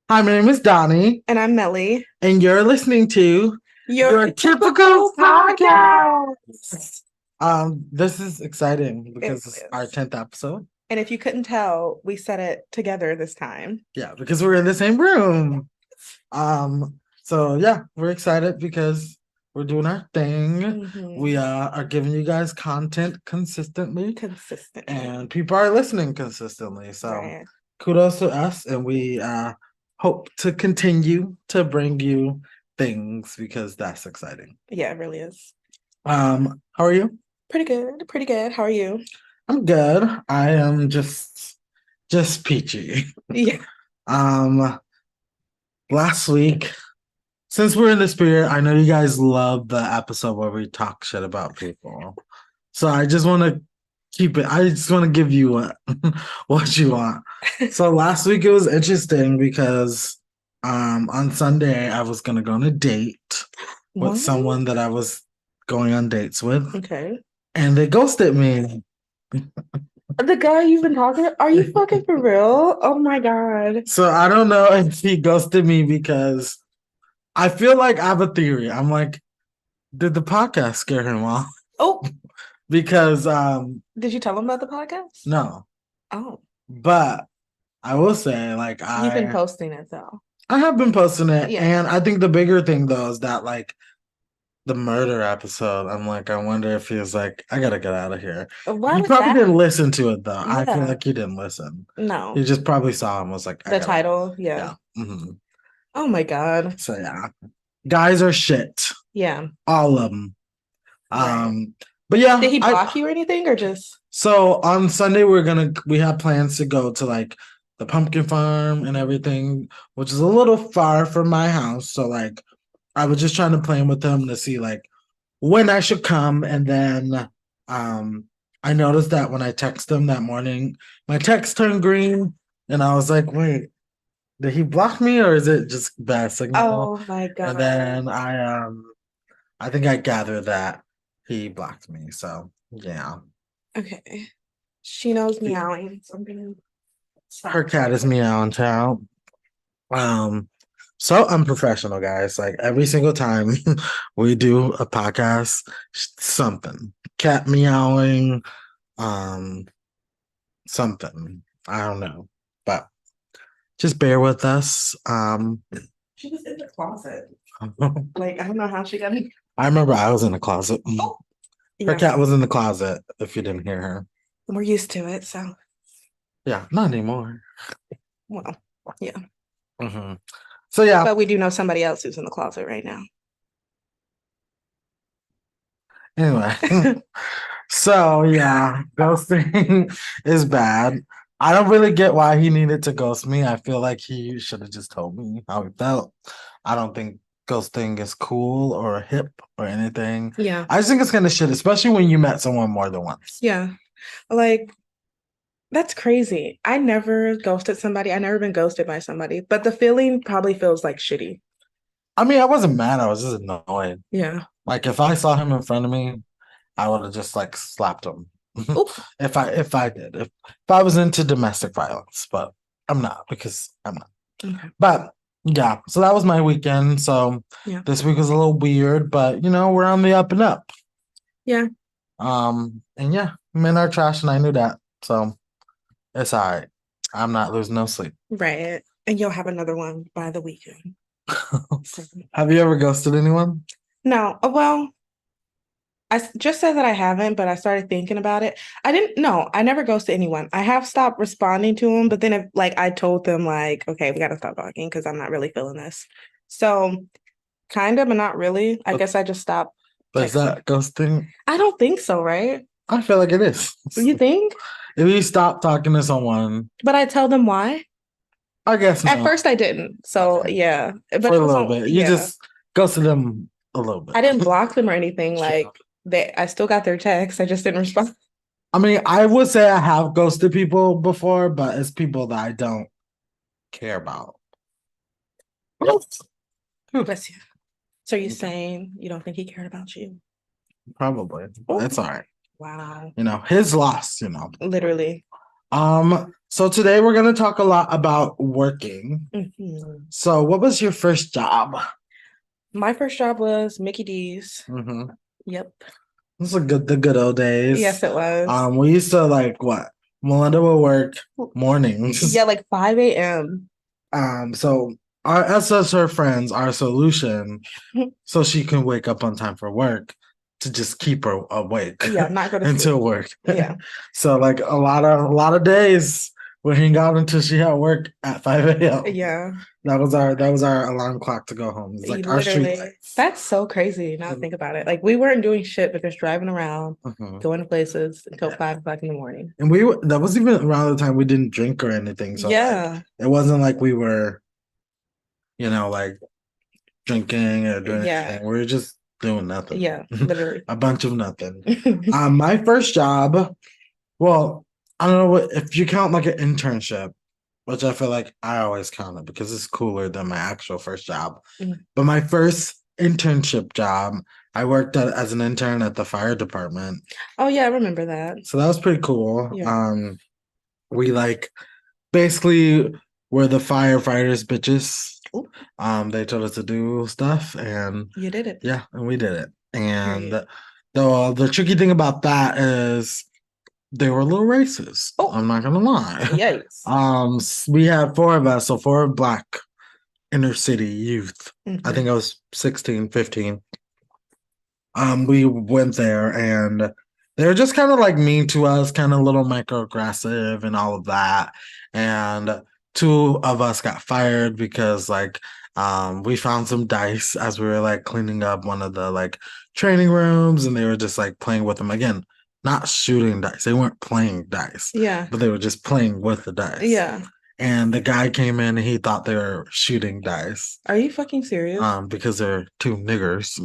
Hi, my name is Donnie, And I'm Melly. and you're listening to Your your typical podcast. This is exciting It because it's our is. 10th episode. And if you couldn't tell, we said it together this time. Yeah, because we're in the same room. So we're excited because we're doing our thing. We are giving you guys content consistently, and people are listening consistently. So Right. kudos to us, and we hope to continue to bring you things because that's exciting. Yeah, it really is. How are you? Pretty good. Pretty good. How are you? I'm good. I am just peachy. Yeah. Last week, since we're in the spirit, I know you guys love the episode where we talk shit about people. So I just want to keep it. I just want to give you what you want. So last week it was interesting because on Sunday I was gonna go on a date with someone that I was going on dates with. Okay. And they ghosted me. The guy you've been talking to? Are you fucking for real? Oh my God. So I don't know if he ghosted me because I feel like I have a theory. I'm like, did the podcast scare him off? Oh. Because Did you tell him about the podcast? no. Oh. But I will say, You've been posting it though. I have been posting it, Yeah. and I think the bigger thing though is that the murder episode. I'm like, I wonder if he was like, I gotta get out of here. Why He was probably that? didn't listen to it though. I feel Yeah. like he didn't listen. No. He just probably saw him, was like, The title. Yeah. Mhm. Oh my God. So yeah, guys are shit. Yeah. All of them. Right. But yeah, Did he block you or anything, or just? so on Sunday we have plans to go to like the pumpkin farm and everything, which is a little far from my house. So like I was just trying to plan with him to see like when I should come. And then I noticed that when I texted him that morning, my text turned green, and I was like, wait, did he block me or is it just bad signal? Oh my God. And then I think I gathered that he blocked me. So yeah. Okay. She knows meowing. So I'm gonna Her cat is meowing child. So unprofessional, guys. Like every single time we do a podcast, something. Cat meowing, um, something. I don't know. But just bear with us. She was in the closet. Like, I don't know how she got in. I remember I was in the closet. Oh. Her Yeah. cat was in the closet, if you didn't hear her. We're used to it, so Yeah, not anymore. well, yeah. So yeah. But we do know somebody else who's in the closet right now. Anyway. So yeah, ghosting is bad. I don't really get why he needed to ghost me. I feel like he should have just told me how he felt. I don't think ghosting is cool or hip or anything. Yeah. I just think it's kind of shit, especially when you met someone more than once. Yeah. Like, that's crazy. I never ghosted somebody. I never been ghosted by somebody, but the feeling probably feels like shitty. I mean, I wasn't mad. I was just annoyed. Yeah. Like if I saw him in front of me, I would have just like slapped him. if I did. If I was into domestic violence, but I'm not because I'm not. Okay. But yeah, so that was my weekend. So Yeah. this week was a little weird, but we're on the up and up. Yeah. And yeah, men are trash, and I knew that. So it's all right. I'm not losing no sleep. Right. And you'll have another one by the weekend. Have you ever ghosted anyone? No. Well, I just said that I haven't, but I started thinking about it. I never ghosted anyone. I have stopped responding to them, but then if I told them okay, we gotta stop talking because I'm not really feeling this. So kind of, but not really. I guess I just stopped. But is that ghosting? I don't think so, right? I feel like it is. You think? If you stop talking to someone. But I tell them why. I guess at first I didn't. So yeah. But for a little bit. You just ghosted them a little bit. I didn't block them or anything. I still got their text. I just didn't respond. I mean, I would say I have ghosted people before, but it's people that I don't care about. Bless you. So you're saying you don't think he cared about you? Probably. That's all right. Wow. His loss, Literally. So today we're gonna talk a lot about working. Mhm. So what was your first job? My first job was Mickey D's. Mm-hmm. Yep. This is the good old days. Yes, it was. We used to like what? Melinda would work mornings. Yeah, like 5 a.m. So us as her friends, our solution, so she can wake up on time for work, to just keep her awake. Yeah, not go to until sleep. work. Yeah. So like a lot of days we hang out until she had work at 5 a.m. Yeah. That was our alarm clock to go home. It's like our street Literally. lights. That's so crazy. Now think about it. Like we weren't doing shit but just driving around, Mhm. going to places until Yeah. 5 o'clock in the morning. And that was even around the time we didn't drink or anything. So like Yeah. it wasn't like we were, like drinking or doing Yeah. anything. We were just doing nothing. Yeah, literally. A bunch of nothing. My first job, well, I don't know if you count like an internship, which I feel like I always count it because it's cooler than my actual first job. Mhm. But my first internship job, I worked as an intern at the fire department. Oh yeah, I remember that. So that was pretty cool. Yeah. We like basically were the firefighters bitches. Ooh, They told us to do stuff, and you did it. yeah, and we did it. And Period. the tricky thing about that is they were a little racist. Oh. I'm not gonna lie. Yikes. We had four of us, so four Black inner city youth. I Mhm. think I was 16, 15. We went there and they were just kind of like mean to us, kind of a little microaggressive and all of that. And two of us got fired because we found some dice as we were like cleaning up one of the like training rooms, and they were just like playing with them again, not shooting dice. They weren't playing dice, Yeah. but they were just playing with the dice. Yeah. And the guy came in and he thought they were shooting dice. Are you fucking serious? Because they're two niggers.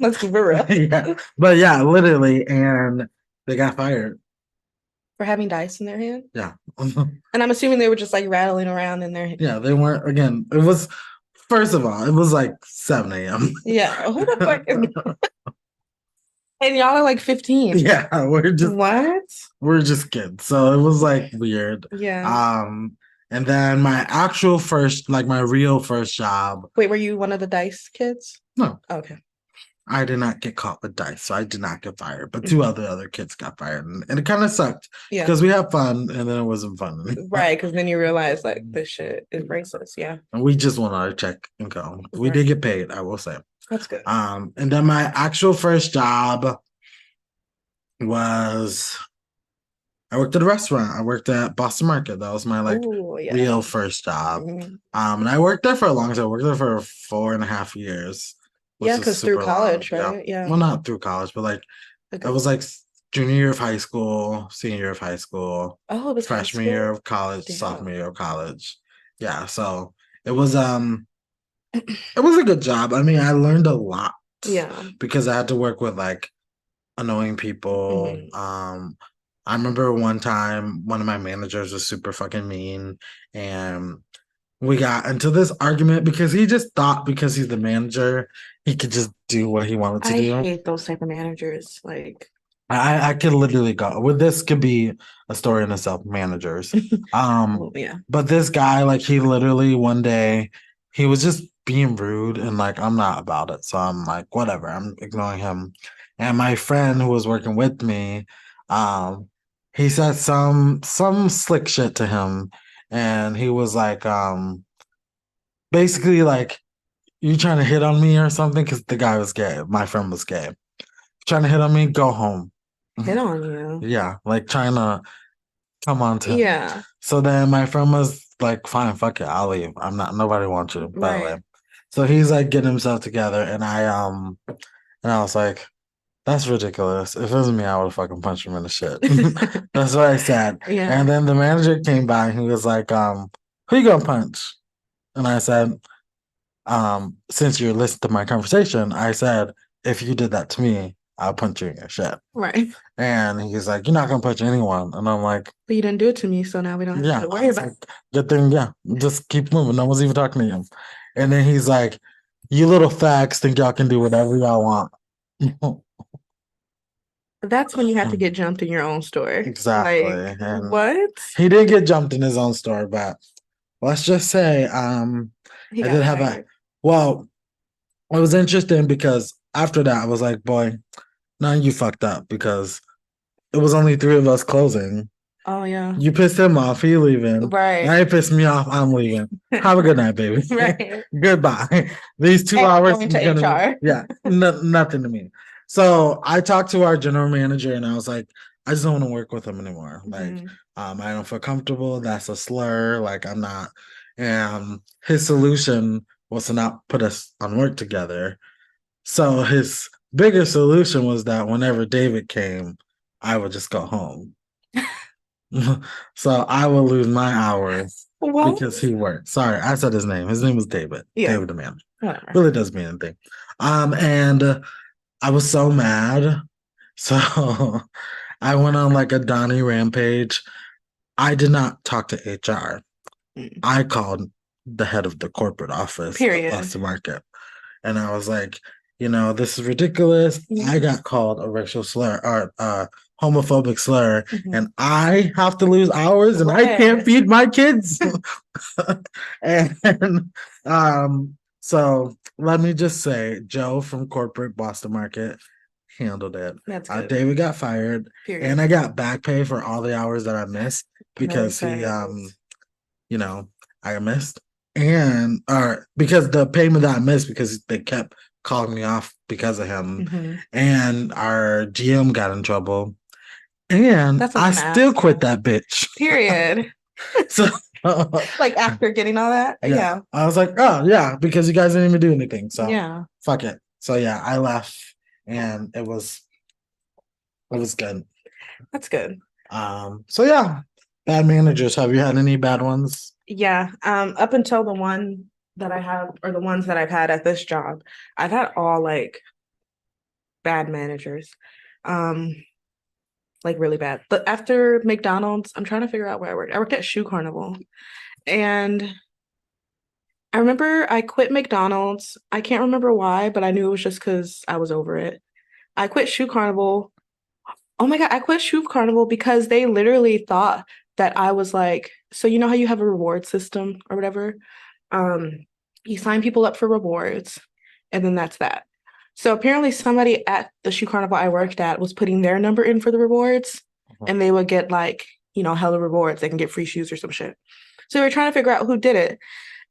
Let's keep it real. Yeah. But yeah, literally, and they got fired. For having dice in their hand? Yeah. And I'm assuming they were just like rattling around in their Yeah, they weren't again. It was first of all, it was like 7 a.m. Yeah. Who the fuck is and y'all are like 15. Yeah, What? we're just kids. So it was like weird. Yeah. And then my actual first, like my real first job. Wait, were you one of the dice kids? No. Okay. I did not get caught with dice, so I did not get fired. But two other kids got fired, and it kind of sucked. Yeah. Because we had fun, and then it wasn't fun. Right, because then you realize like this shit is racist. Yeah. And we just want our check and go. We did get paid, I will say. That's good. And then my actual first job was I worked at a restaurant. I worked at Boston Market. That was my real first job. Mhm. And I worked there for a long time. I worked there for 4.5 years. Yeah, because through college, long. right? Yeah. Well, not through college, but like Okay. it was like junior year of high school, senior year of high school, Oh, it was high freshman school? year of college, Damn. sophomore year of college. Yeah, so it was it was a good job. I mean, I learned a lot. Yeah. Because I had to work with like annoying people. I remember one time one of my managers was super fucking mean, and we got into this argument because he just thought because he's the manager, he could just do what he wanted to do. I hate those type of managers. Like I could literally go with this could be a story in itself, managers. yeah. But this guy, like he literally one day he was just being rude and like I'm not about it. So I'm like, whatever, I'm ignoring him. And my friend who was working with me, he said some slick shit to him. And he was like, basically like, you trying to hit on me or something? Because the guy was gay. My friend was gay. Trying to hit on me, go home. Hit on you. Yeah, like trying to come on to him. Yeah. So then my friend was like, fine, fuck it, I'll leave. Nobody wants you, by the way. So he's like getting himself together, and I was like, that's ridiculous. If it was me, I would have fucking punched him in the shit. That's what I said. Yeah. And then the manager came by and he was like, who you gonna punch? And I said, since you're listening to my conversation, I said, if you did that to me, I'll punch you in your shit. Right. And he's like, you're not gonna punch anyone. And I'm like, but you didn't do it to me, so now we don't have to worry about it. Good thing, yeah. Just keep moving. No one's even talking to you. And then he's like, you little fags think y'all can do whatever y'all want. That's when you have to get jumped in your own store. Exactly. Like, And what? he did get jumped in his own store, but let's just say He I got did have fired. well, it was interesting because after that I was like, boy, now you fucked up because it was only three of us closing. Oh yeah. You pissed him off, he leaving. Right. Now he pissed me off, I'm leaving. Have a good night, baby. Right. Goodbye. These two And I'm hours going is to gonna HR. yeah, nothing to me. So I talked to our general manager and I was like, I just don't want to work with him anymore. Like, Mhm. I don't feel comfortable. That's a slur. Like I'm not. And his solution was to not put us on work together. So his bigger solution was that whenever David came, I would just go home. So I will lose my hours What? because he worked. Sorry, I said his name. His name was David. Yeah. David the man. Whatever. Really does mean anything. And I was so mad. So I went on like a Donnie rampage. I did not talk to HR. Mm. I called the head of the corporate office of Period. Boston Market. And I was like, this is ridiculous. I got called a racial slur or homophobic slur, and I have to lose hours and I can't Right. feed my kids. And so let me just say, Joe from corporate Boston Market handled it. That's good. David got fired, Period. and I got back pay for all the hours that I missed because he, Perfect. I missed, and or because the payment that I missed because they kept calling me off because of him, Mhm. and our GM got in trouble, and That's I such an still ass. quit that bitch. Period. So Like after getting all that? Yeah. I was like, oh yeah, because you guys didn't even do anything, so Yeah. fuck it. So yeah, I left, and it was good. That's good. So yeah, bad managers. Have you had any bad ones? Yeah. Up until the one that I have, or the ones that I've had at this job, I've had all like bad managers. Um, like really bad. But after McDonald's, I'm trying to figure out where I worked. I worked at Shoe Carnival. And I remember I quit McDonald's. I can't remember why, but I knew it was just because I was over it. I quit Shoe Carnival. Oh my God, I quit Shoe Carnival because they literally thought that I was like, so you know how you have a reward system or whatever? You sign people up for rewards, and then that's that. So apparently somebody at the Shoe Carnival I worked at was putting their number in for the rewards, and they would get like, hella rewards. They can get free shoes or some shit. So we were trying to figure out who did it.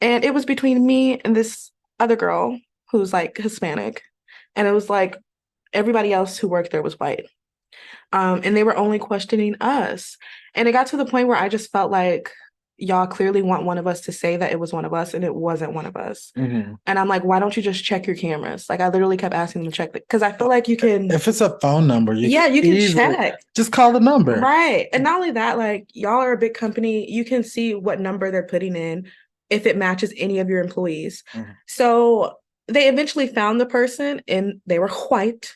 And it was between me and this other girl who's like Hispanic. And it was like everybody else who worked there was white. And they were only questioning us. And it got to the point where I just felt like y'all clearly want one of us to say that it was one of us and it wasn't one of us. Mm-hmm. And I'm like, why don't you just check your cameras? Like I literally kept asking them to check because I feel like you can. If it's a phone number, you can check. Just call the number. Right. And not only that, like y'all are a big company. You can see what number they're putting in if it matches any of your employees. Mm-hmm. So they eventually found the person and they were white,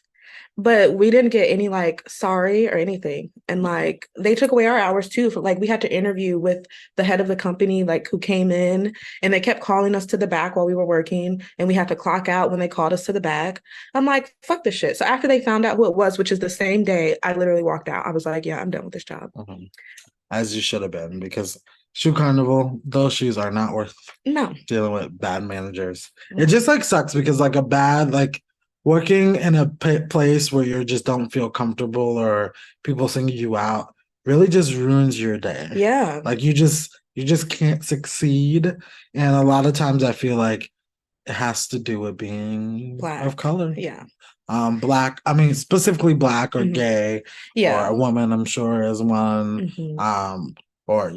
but we didn't get any like sorry or anything. And like they took away our hours too. For like we had to interview with the head of the company, like who came in, and they kept calling us to the back while we were working, and we had to clock out when they called us to the back. I'm like, fuck this shit. So after they found out who it was, which is the same day, I literally walked out. I was like, yeah, I'm done with this job. Mm-hmm. As you should have been, because Shoe Carnival, those shoes are not worth dealing with bad managers. It just like sucks because like a bad like working in a place where you just don't feel comfortable or people singing you out really just ruins your day. Yeah. Like you just can't succeed. And a lot of times I feel like it has to do with being Black. Of color. Yeah. Black, I mean specifically Black or gay, or a woman, I'm sure is one. Or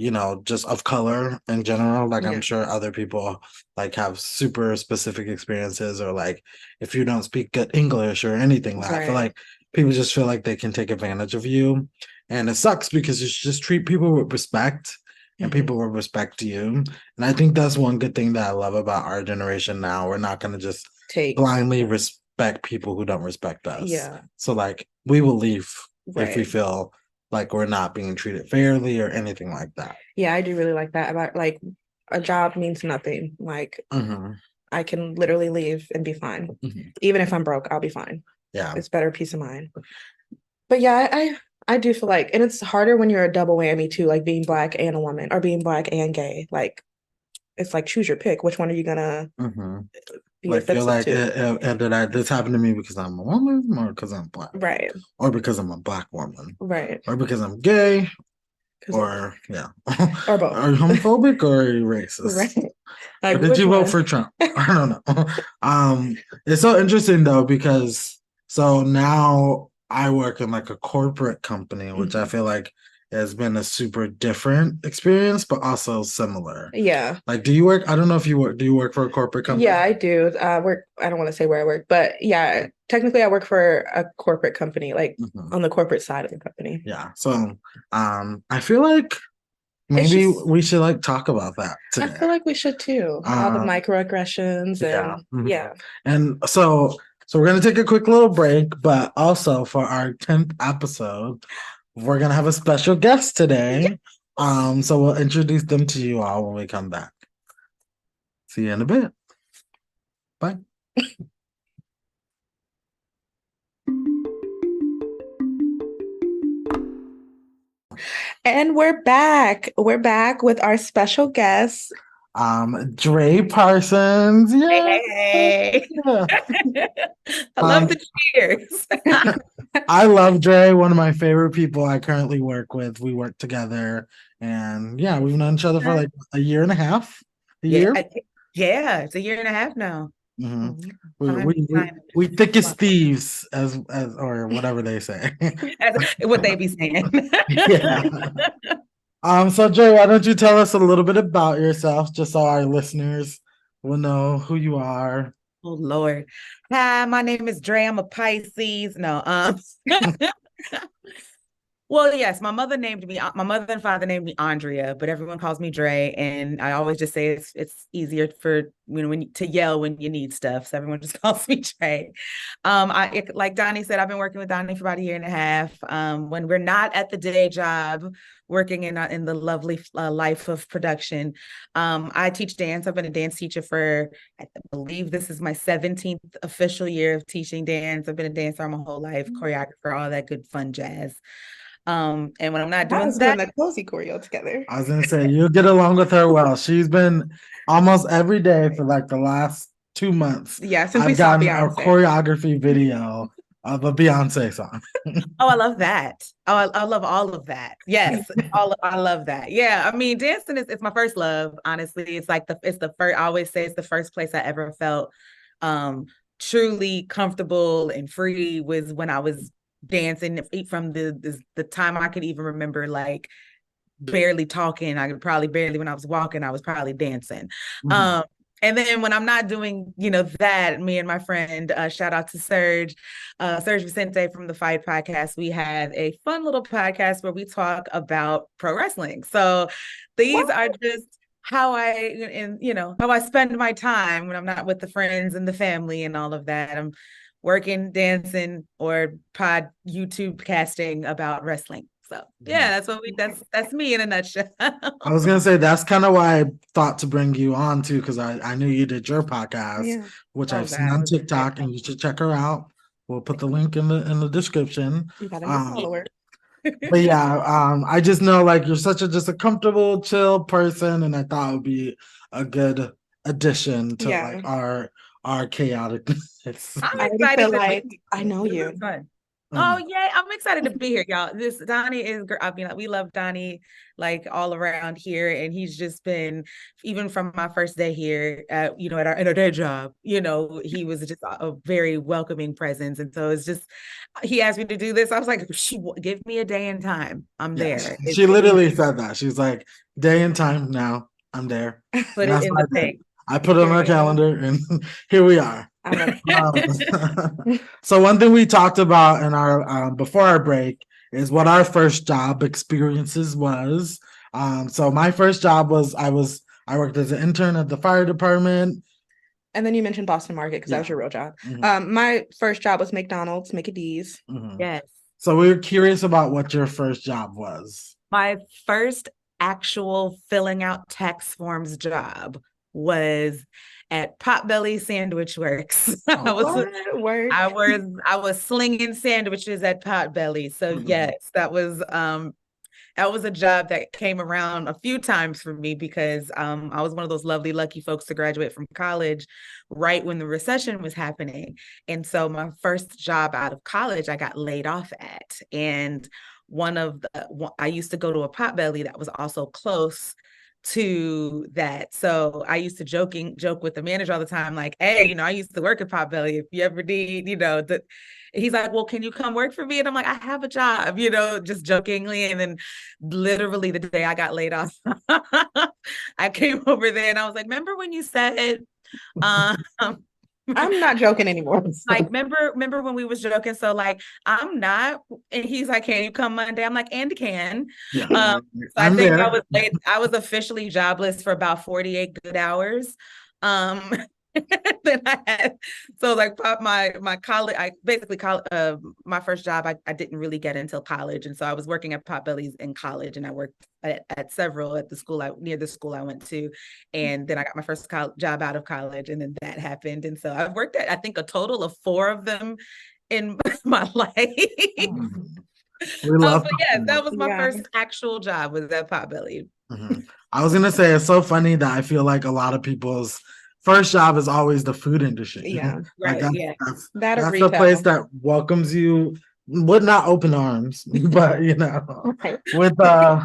just of color in general. Like I'm sure other people like have super specific experiences, or like if you don't speak good English or anything like that. I feel like people just feel like they can take advantage of you. And it sucks because you should just treat people with respect, and people will respect you. And I think that's one good thing that I love about our generation now. We're not gonna just blindly respect people who don't respect us. Yeah. So like we will leave if we feel like we're not being treated fairly or anything like that. Yeah, I do really like that. About like a job means nothing. Like I can literally leave and be fine. Even if I'm broke, I'll be fine. Yeah. It's better peace of mind. But yeah, I do feel like, and it's harder when you're a double whammy too, like being black and a woman or being black and gay. Like it's like choose your pick. Which one are you gonna Mm-hmm. be Like you're offensive like, to? this happened to me because I'm a woman, or because I'm black, Right, or because I'm a black woman, right. or because I'm gay, Because or yeah, or both. are you homophobic or are you racist? Right. Or Like did which you vote one? for Trump? I don't know. It's so interesting though because so now I work in like a corporate company, which I Mhm. feel like has been a super different experience, but also similar. Yeah. Like, do you work? I don't know if you work. Do you work for a corporate Yeah, company? I do. Work, I don't want to say where I work, but yeah, technically I work for a corporate company, like Mhm. on the corporate side of the company. Yeah. So, I feel like It's maybe just we should like talk about that I today. feel like we should too. All the Um, microaggressions yeah. and yeah. And so we're gonna take a quick little break, but also for our 10th episode, we're gonna have a special guest today. So we'll introduce them to you all when we come back. See you in a bit. Bye. And we're back. We're back with our special guest. Dré Parsons. Yeah. Hey, I love Um, the cheers. I love Dre, one of my favorite people I currently work with. We work together, and yeah, we've known each other for like a year and a half. A Yeah, year. yeah, it's a year and a half now. hmm Mhm. We, Time, we, we, time. we thick as thieves, as or whatever they say. That's what they be saying. Yeah. So Dre, why don't you tell us a little bit about yourself, just so our listeners will know who you are? Oh Lord. Hi, my name is Dre. I'm a Pisces. No, well, yes, my mother and father named me Andrea, but everyone calls me Dre, and I always just say it's easier for to yell when you need stuff. So everyone just calls me Dre. Like Donnie said, I've been working with Donnie for about a year and a half. When we're not at the day job, working in the lovely life of production, I teach dance. I've been a dance teacher for, I believe this is my 17th official year of teaching dance. I've been a dancer my whole life, choreographer, all that good fun jazz. And when I'm not I doing was doing that, the cozy choreo together. I was gonna say you'll get along with her well. She's been almost every day for like the last 2 months. Yeah, since we I've saw gotten a Beyonce. choreography video of a Beyonce song. oh, I love that. Oh, I love all of that. Yes, I love that. Yeah, I mean, dancing is it's my first love. Honestly, it's the first. I always say it's the first place I ever felt um truly comfortable and free was when I was dancing. From the time I could even remember, like barely talking. I could probably barely when I was walking, I was probably dancing. Mhm. And then when I'm not doing, that, me and my friend, shout out to Serge Vicente from the Fight Podcast, we have a fun little podcast where we talk about pro wrestling. So these are just how I spend my time when I'm not with the friends and the family and all of that. I'm working, dancing, or YouTube casting about wrestling. So yeah, that's me in a nutshell. I was gonna say that's kind of why I thought to bring you on too, because I knew you did your podcast, Yeah. which Oh I've seen God, I on was TikTok, and you should check her out. We'll put the link in the description. You got a new Um, follower. but yeah, I just know like you're such a just a comfortable, chill person, and I thought it would be a good addition to Yeah. like our chaoticness. I'm I already excited feel to like be I here. know This you. is fun. Oh Um, yeah, I'm excited to be here, y'all. This Donnie is, I mean, we love Donnie like all around here, and he's just been even from my first day here, at our day job. He was just a very welcoming presence, and so it's just he asked me to do this. I was like, give me a day and time. I'm yeah, there. she It's literally easy. said that. She's like, day and time now, I'm there. Put And it that's in what the I did. thing. I put it on our Period. calendar, and here we are. I'm ready. So one thing we talked about in our before our break is what our first job experiences was. So my first job was I worked as an intern at the fire department. And then you mentioned Boston Market because that was Yeah. your real job. Mhm. My first job was McDonald's, Mickey D's. Mhm. Yes. So we were curious about what your first job was. My first actual filling out tax forms job was at Potbelly Sandwich Works. I was slinging sandwiches at Potbelly. So yes, that was a job that came around a few times for me because I was one of those lovely, lucky folks to graduate from college right when the recession was happening. And so my first job out of college, I got laid off at. And I used to go to a Potbelly that was also close to that. So I used to joke with the manager all the time, like, hey, I used to work at Potbelly. If you ever need, he's like, well, can you come work for me? And I'm like, I have a job, just jokingly. And then literally the day I got laid off, I came over there and I was like, remember when you said, I'm not joking anymore. Like, remember when we was joking? So like, I'm not, and he's like, can you come Monday? I'm like, and can. Yeah. So I think I was officially jobless for about 48 good hours. Then I had, so like my college, my first job, I didn't really get until college. And so I was working at Potbelly's in college, and I worked at several at the school near the school I went to. And then I got my first job out of college, and then that happened. And so I've worked at, I think, a total of 4 of them in my life. But yeah, that was my first actual job, was at Potbelly. I was gonna say, it's so funny that I feel like a lot of people's first job is always the food industry. Yeah, right. That's the place that welcomes you with not open arms, but right. with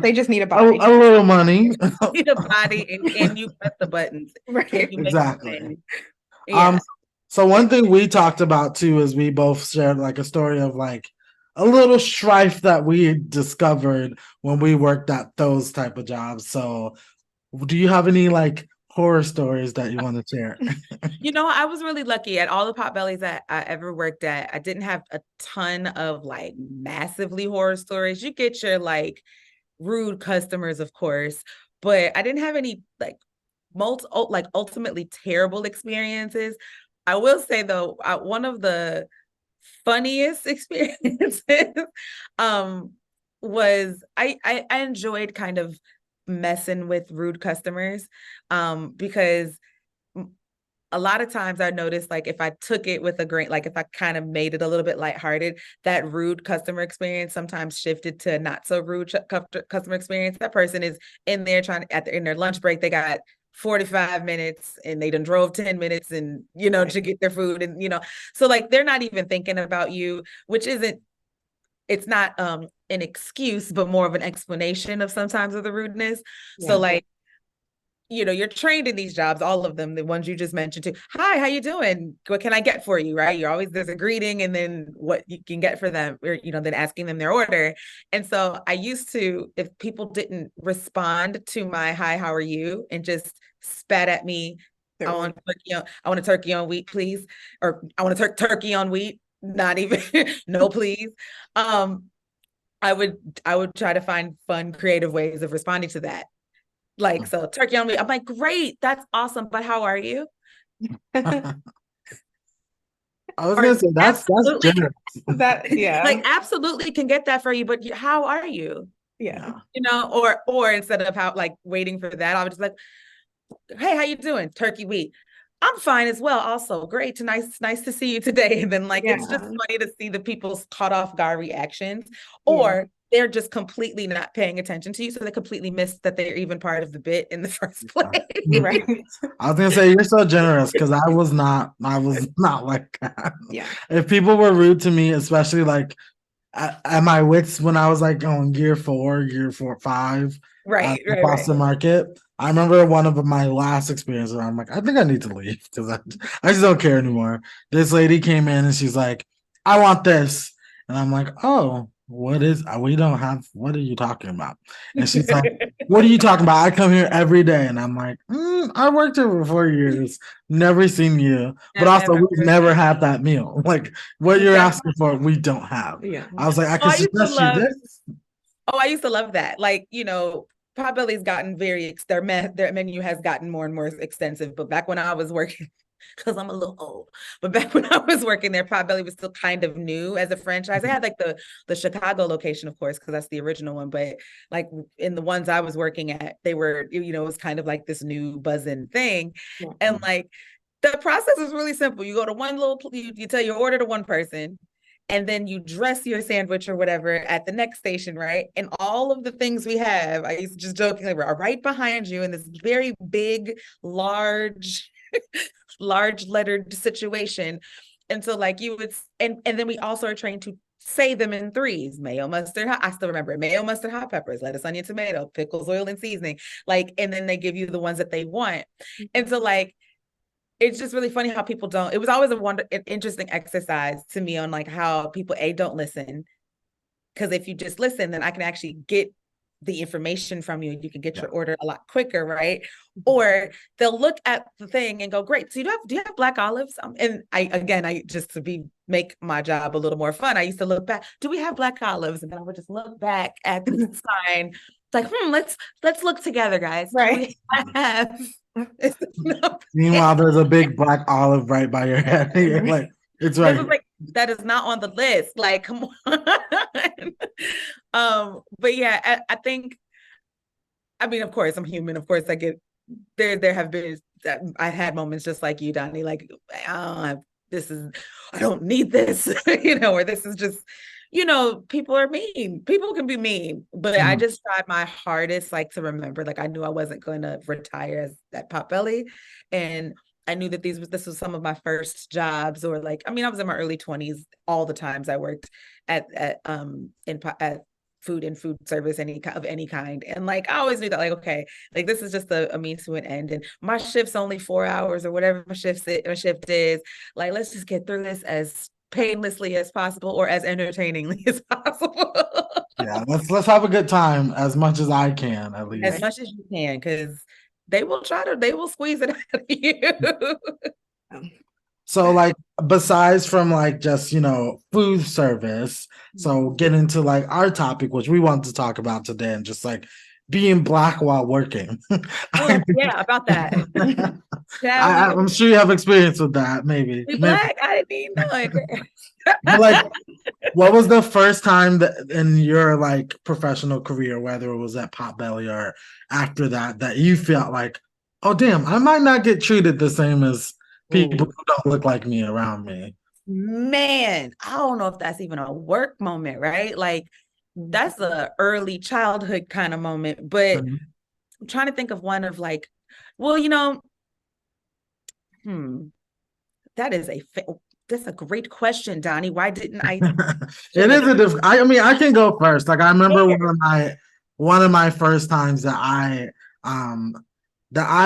they just need a body, a little money. Need a body, and you press the buttons. Right. Exactly. So one thing we talked about too is we both shared like a story of like a little strife that we discovered when we worked at those type of jobs. So do you have any like horror stories that you want to share? I was really lucky at all the Potbellies that I ever worked at. I didn't have a ton of like massively horror stories. You get your like rude customers, of course, but I didn't have any like ultimately terrible experiences. I will say though, one of the funniest experiences was I enjoyed kind of messing with rude customers because a lot of times I noticed, like, if I took it with a grain, like if I kind of made it a little bit lighthearted, that rude customer experience sometimes shifted to not so rude customer experience. That person is in there in their lunch break, they got 45 minutes and they done drove 10 minutes and, to get their food. And, so like, they're not even thinking about you, which it's not an excuse, but more of an explanation of sometimes of the rudeness. Yeah. So like, you're trained in these jobs, all of them, the ones you just mentioned too. Hi, how you doing? What can I get for you? Right? There's a greeting and then what you can get for them, or, then asking them their order. And so I used to, if people didn't respond to my, hi, how are you? And just spat at me, I want a turkey on wheat, please. Or I want a turkey on wheat. Not even, no, please. I would try to find fun, creative ways of responding to that. Like, so turkey on wheat. I'm like, great, that's awesome, but how are you? I was gonna say that's generous. Like, absolutely can get that for you, but how are you? Yeah. Or instead of waiting for that, I was just like, hey, how you doing? Turkey wheat. I'm fine as well. Also, great. Nice to see you today. And then it's just funny to see the people's caught off guard reactions, or they're just completely not paying attention to you. So they completely missed that they're even part of the bit in the first place. Right. I was gonna say, you're so generous, because I was not like that. Yeah. If people were rude to me, especially like at my wits when I was like on year 4, 5, right, Boston Market. I remember one of my last experiences where I'm like, I think I need to leave because I just don't care anymore. This lady came in and she's like, I want this. And I'm like, oh, we don't have, what are you talking about? And she's like, what are you talking about? I come here every day. And I'm like, I worked here for 4 years, never seen you. But also, we've never had that meal. Like, what you're asking for, we don't have. Yeah. I was like, I could suggest you this. Oh, I used to love that. Like, Potbelly's gotten their menu has gotten more and more extensive. But back when I was working, because I'm a little old. But back when I was working there, Potbelly was still kind of new as a franchise. They had like the Chicago location, of course, because that's the original one. But like in the ones I was working at, they were, you know, it was kind of like this new buzzing thing. Yeah. And like the process is really simple. You go to one little, you tell your order to one person, and then you dress your sandwich or whatever at the next station, right? And all of the things we have, I used to just jokingly, are right behind you in this very big, large, large lettered situation. And so like you would, and then we also are trained to say them in threes: mayo, mustard, I still remember it, mayo, mustard, hot peppers, lettuce, onion, tomato, pickles, oil, and seasoning. Like, and then they give you the ones that they want. And so like, it's just really funny how people don't. It was always an interesting exercise to me on like how people don't listen, because if you just listen, then I can actually get the information from you. You can get your order a lot quicker, right? Or they'll look at the thing and go, "Great, so do you have black olives?" And I just to make my job a little more fun, I used to look back. Do we have black olives? And then I would just look back at the sign. It's like, let's look together, guys. Right. Have Meanwhile, there's a big black olive right by your head. You're like, it's right. Like, that is not on the list. Like, come on. But yeah, I think, I mean, of course, I'm human. Of course, I get there have been, I had moments just like you, Donnie, like, I don't need this, you know, or this is just, you know, people are mean. People can be mean, but I just tried my hardest, like, to remember, like, I knew I wasn't going to retire as that Potbelly, and I knew that this was some of my first jobs, or like, I mean, I was in my early 20s all the times I worked at food and food service of any kind, and like I always knew that, like, okay, like this is just a means to an end, and my shift's only 4 hours or whatever my shift is. Like, let's just get through this as painlessly as possible, or as entertainingly as possible. Yeah, let's have a good time as much as I can, at least. As much as you can, because they will squeeze it out of you. So like, besides from like just, you know, food service, so get into like our topic, which we want to talk about today, and just like being Black while working. Yeah, about that. I'm sure you have experience with that, maybe. Black, I didn't even know it. But like, what was the first time that in your like professional career, whether it was at Potbelly or after that you felt like, oh damn, I might not get treated the same as people who don't look like me around me? Man, I don't know if that's even a work moment, right? Like, that's a early childhood kind of moment. But I'm trying to think of one of like, well, you know, that's a great question, Donnie. Why didn't I? It is I mean, I can go first. Like, I remember one of my first times that I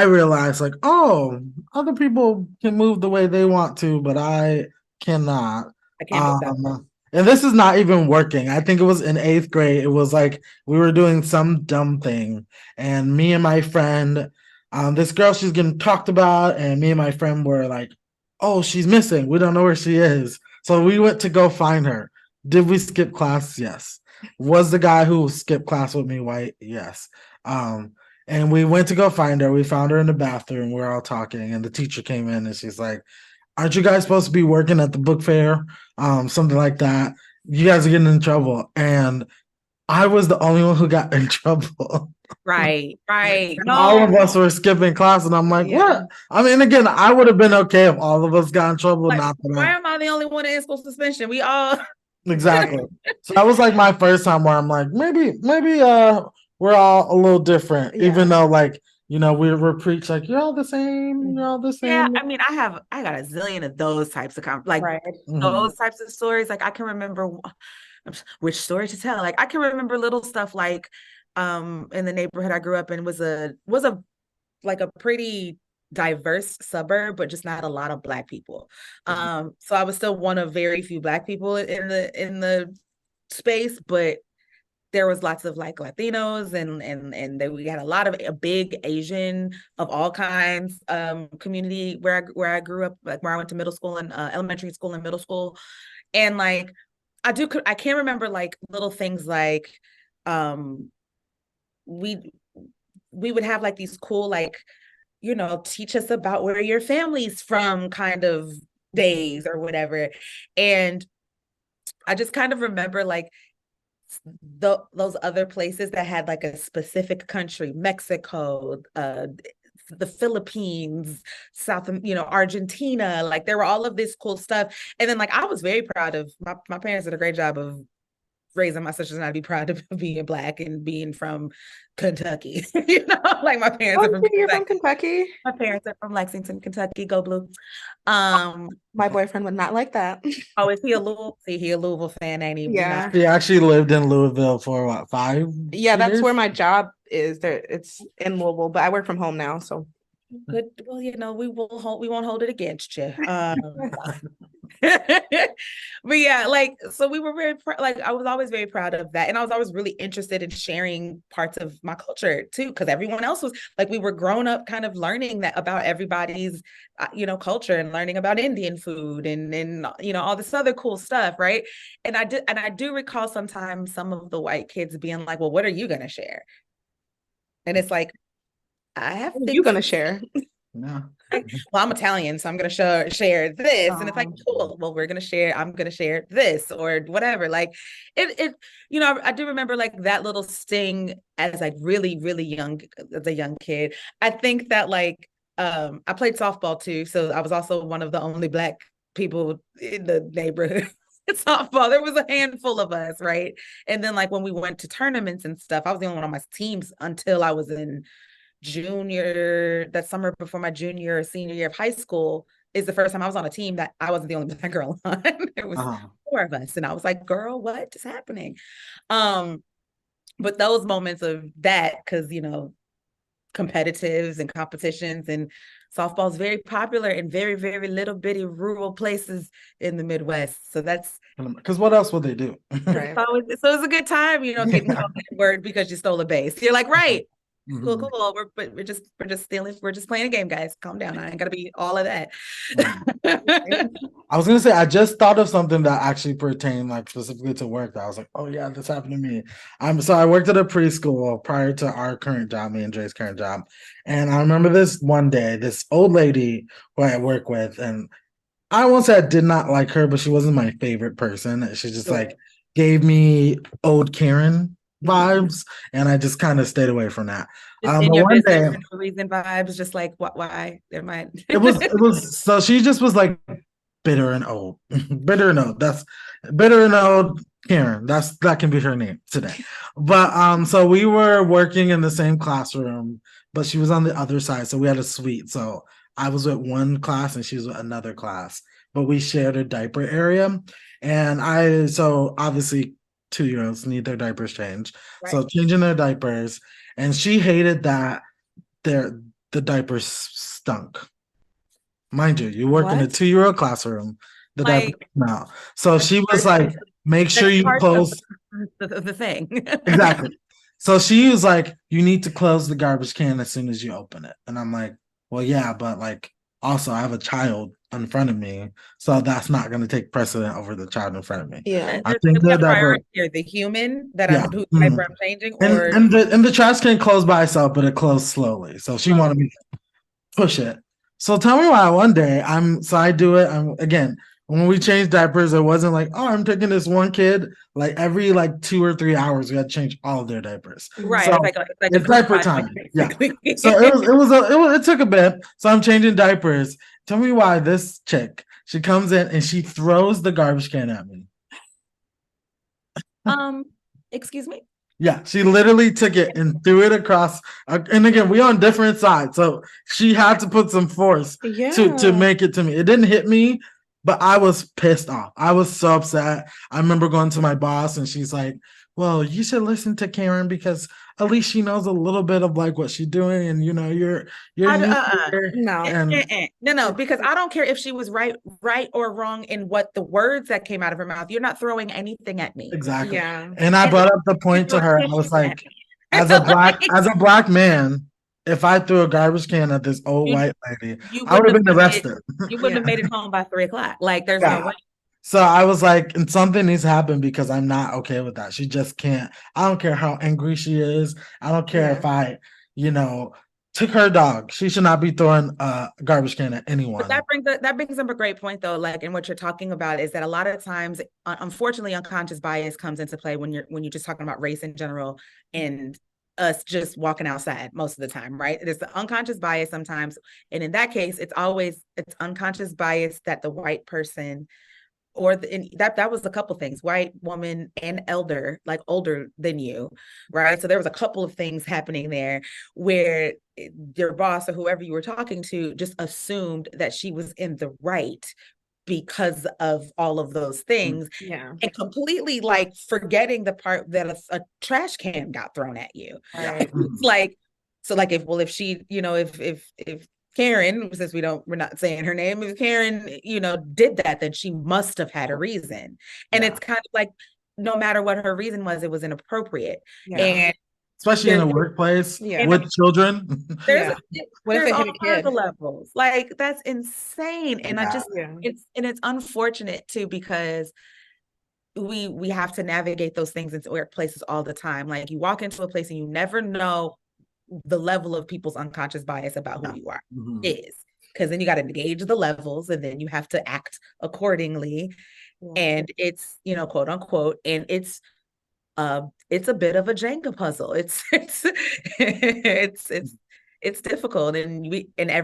realized, like, oh, other people can move the way they want to, but I cannot. I can't move that. And this is not even working. I think it was in 8th grade. It was like we were doing some dumb thing, and me and my friend, this girl, she's getting talked about, and me and my friend were like, oh, she's missing. We don't know where she is. So we went to go find her. Did we skip class? Yes. Was the guy who skipped class with me white? Yes. And we went to go find her. We found her in the bathroom. We were all talking, and the teacher came in, and she's like, aren't you guys supposed to be working at the book fair? Something like that. You guys are getting in trouble. And I was the only one who got in trouble. Right. No. All of us were skipping class, and I'm like, what? I mean, again, I would have been okay if all of us got in trouble. Like, why am I the only one in school suspension? We all exactly. So that was like my first time where I'm like, maybe we're all a little different, even though, like, you know, we're preached like you're all the same, you're all the same. Yeah, I mean, I got a zillion of those types of those types of stories. Like, I can remember which story to tell. Like, I can remember little stuff like in the neighborhood I grew up in was a like a pretty diverse suburb, but just not a lot of Black people. So I was still one of very few Black people in the space, but there was lots of like Latinos and we had a lot of a big Asian of all kinds community where I grew up, like where I went to middle school and elementary school and middle school. And like I can't remember like little things like we would have like these cool like teach us about where your family's from kind of days or whatever. And I just kind of remember like those other places that had like a specific country, Mexico, the Philippines, Argentina, like there were all of this cool stuff. And then like I was very proud of my parents did a great job of raising my sisters and I to be proud of being Black and being from Kentucky. Like my parents are from You're from Kentucky. My parents are from Lexington, Kentucky. Go Blue. My boyfriend would not like that. Oh, is he a Louisville? See, he a Louisville fan, ain't he? Yeah. He actually lived in Louisville for what, 5 Yeah, that's years? where my job is. There, it's in Louisville, but I work from home now, so. Good. Well, we won't hold it against you. But yeah, like, so we were very like, I was always very proud of that. And I was always really interested in sharing parts of my culture too, because everyone else was like, we were grown up kind of learning that about everybody's, culture and learning about Indian food and all this other cool stuff. Right. And I do recall sometimes some of the white kids being like, well, what are you going to share? And it's like, I have things you're gonna share. Yeah. Well, I'm Italian, so I'm gonna share this, and it's like cool. Well, I'm gonna share this or whatever. Like I do remember like that little sting as like really, really young as a young kid. I think that like I played softball too, so I was also one of the only Black people in the neighborhood. Softball, there was a handful of us, right? And then like when we went to tournaments and stuff, I was the only one on my teams until I was in that summer before my junior or senior year of high school is the first time I was on a team that I wasn't the only Black girl on. It was 4 of us. And I was like, girl, what is happening? But those moments of that, because, competitives and competitions and softball is very popular in very, very little bitty rural places in the Midwest. So that's because what else would they do? Right. So it's a good time, getting called that word because you stole a base. You're like, right. Cool. We're just playing a game, guys. Calm down. I ain't gotta be all of that. I was gonna say I just thought of something that actually pertained like specifically to work. That I was like, oh yeah, this happened to me. So I worked at a preschool prior to our current job, me and Dre's current job. And I remember this one day, this old lady who I work with, and I won't say I did not like her, but she wasn't my favorite person. She just like gave me old Karen vibes, and I just kind of stayed away from that. In your one day, reason vibes, just like why there might it was so she just was like bitter and old. That's bitter and old Karen. That can be her name today. But so we were working in the same classroom, but she was on the other side, so we had a suite. So I was with one class and she was with another class, but we shared a diaper area. And so obviously 2-year-olds need their diapers changed. Right. So changing their diapers, and she hated that the diapers stunk. Mind you work in a 2-year-old classroom. The diaper smell. So she was like, make sure you close the thing. Exactly. So she was like, you need to close the garbage can as soon as you open it. And I'm like, well, yeah, but like also I have a child in front of me, so that's not going to take precedent over the child in front of me. Yeah, I think the priority here, the human that I'm changing, and the trash can closed by itself, but it closed slowly. So she wanted me to push it. So tell me why one day I do it. Again, when we changed diapers, it wasn't like, oh, I'm taking this one kid. Like every 2 or 3 hours, we had to change all of their diapers. Right. So it's diaper time. Yeah. So it took a bit. So I'm changing diapers. Tell me why this chick, she comes in and she throws the garbage can at me. Excuse me? Yeah, she literally took it and threw it across. And again, we on different sides, so she had to put some force to make it to me. It didn't hit me, but I was pissed off. I was so upset. I remember going to my boss, and she's like, "Well, you should listen to Karen because at least she knows a little bit of what she's doing, and you're no, because I don't care if she was right or wrong in what the words that came out of her mouth. You're not throwing anything at me." Exactly. Yeah. And I brought up the point to her. I was like, as a black man, if I threw a garbage can at this old white lady, I would have been arrested. You wouldn't have made it home by 3:00. There's no way. So I was like, and something needs to happen because I'm not okay with that. She just can't. I don't care how angry she is. I don't care if I, took her dog. She should not be throwing a garbage can at anyone. But that brings up a great point though. Like, and what you're talking about is that a lot of times, unfortunately, unconscious bias comes into play when you're just talking about race in general and us just walking outside most of the time, right? There's the unconscious bias sometimes, and in that case, it's unconscious bias that the white person and that was a couple things, white woman and elder, like older than you, right? So there was a couple of things happening there where your boss or whoever you were talking to just assumed that she was in the right because of all of those things. Yeah. And completely like forgetting the part that a trash can got thrown at you. Right. It's like, so like if she, if Karen, since we're not saying her name, if Karen, did that, then she must have had a reason. And it's kind of like, no matter what her reason was, it was inappropriate. Yeah. And especially in a workplace with children. There's What if all kinds of levels. Like, that's insane. And it's unfortunate too, because we have to navigate those things in workplaces all the time. Like, you walk into a place and you never know the level of people's unconscious bias about who you are is, because then you got to engage the levels and then you have to act accordingly. And it's, quote unquote, and it's a bit of a Jenga puzzle. It's difficult, and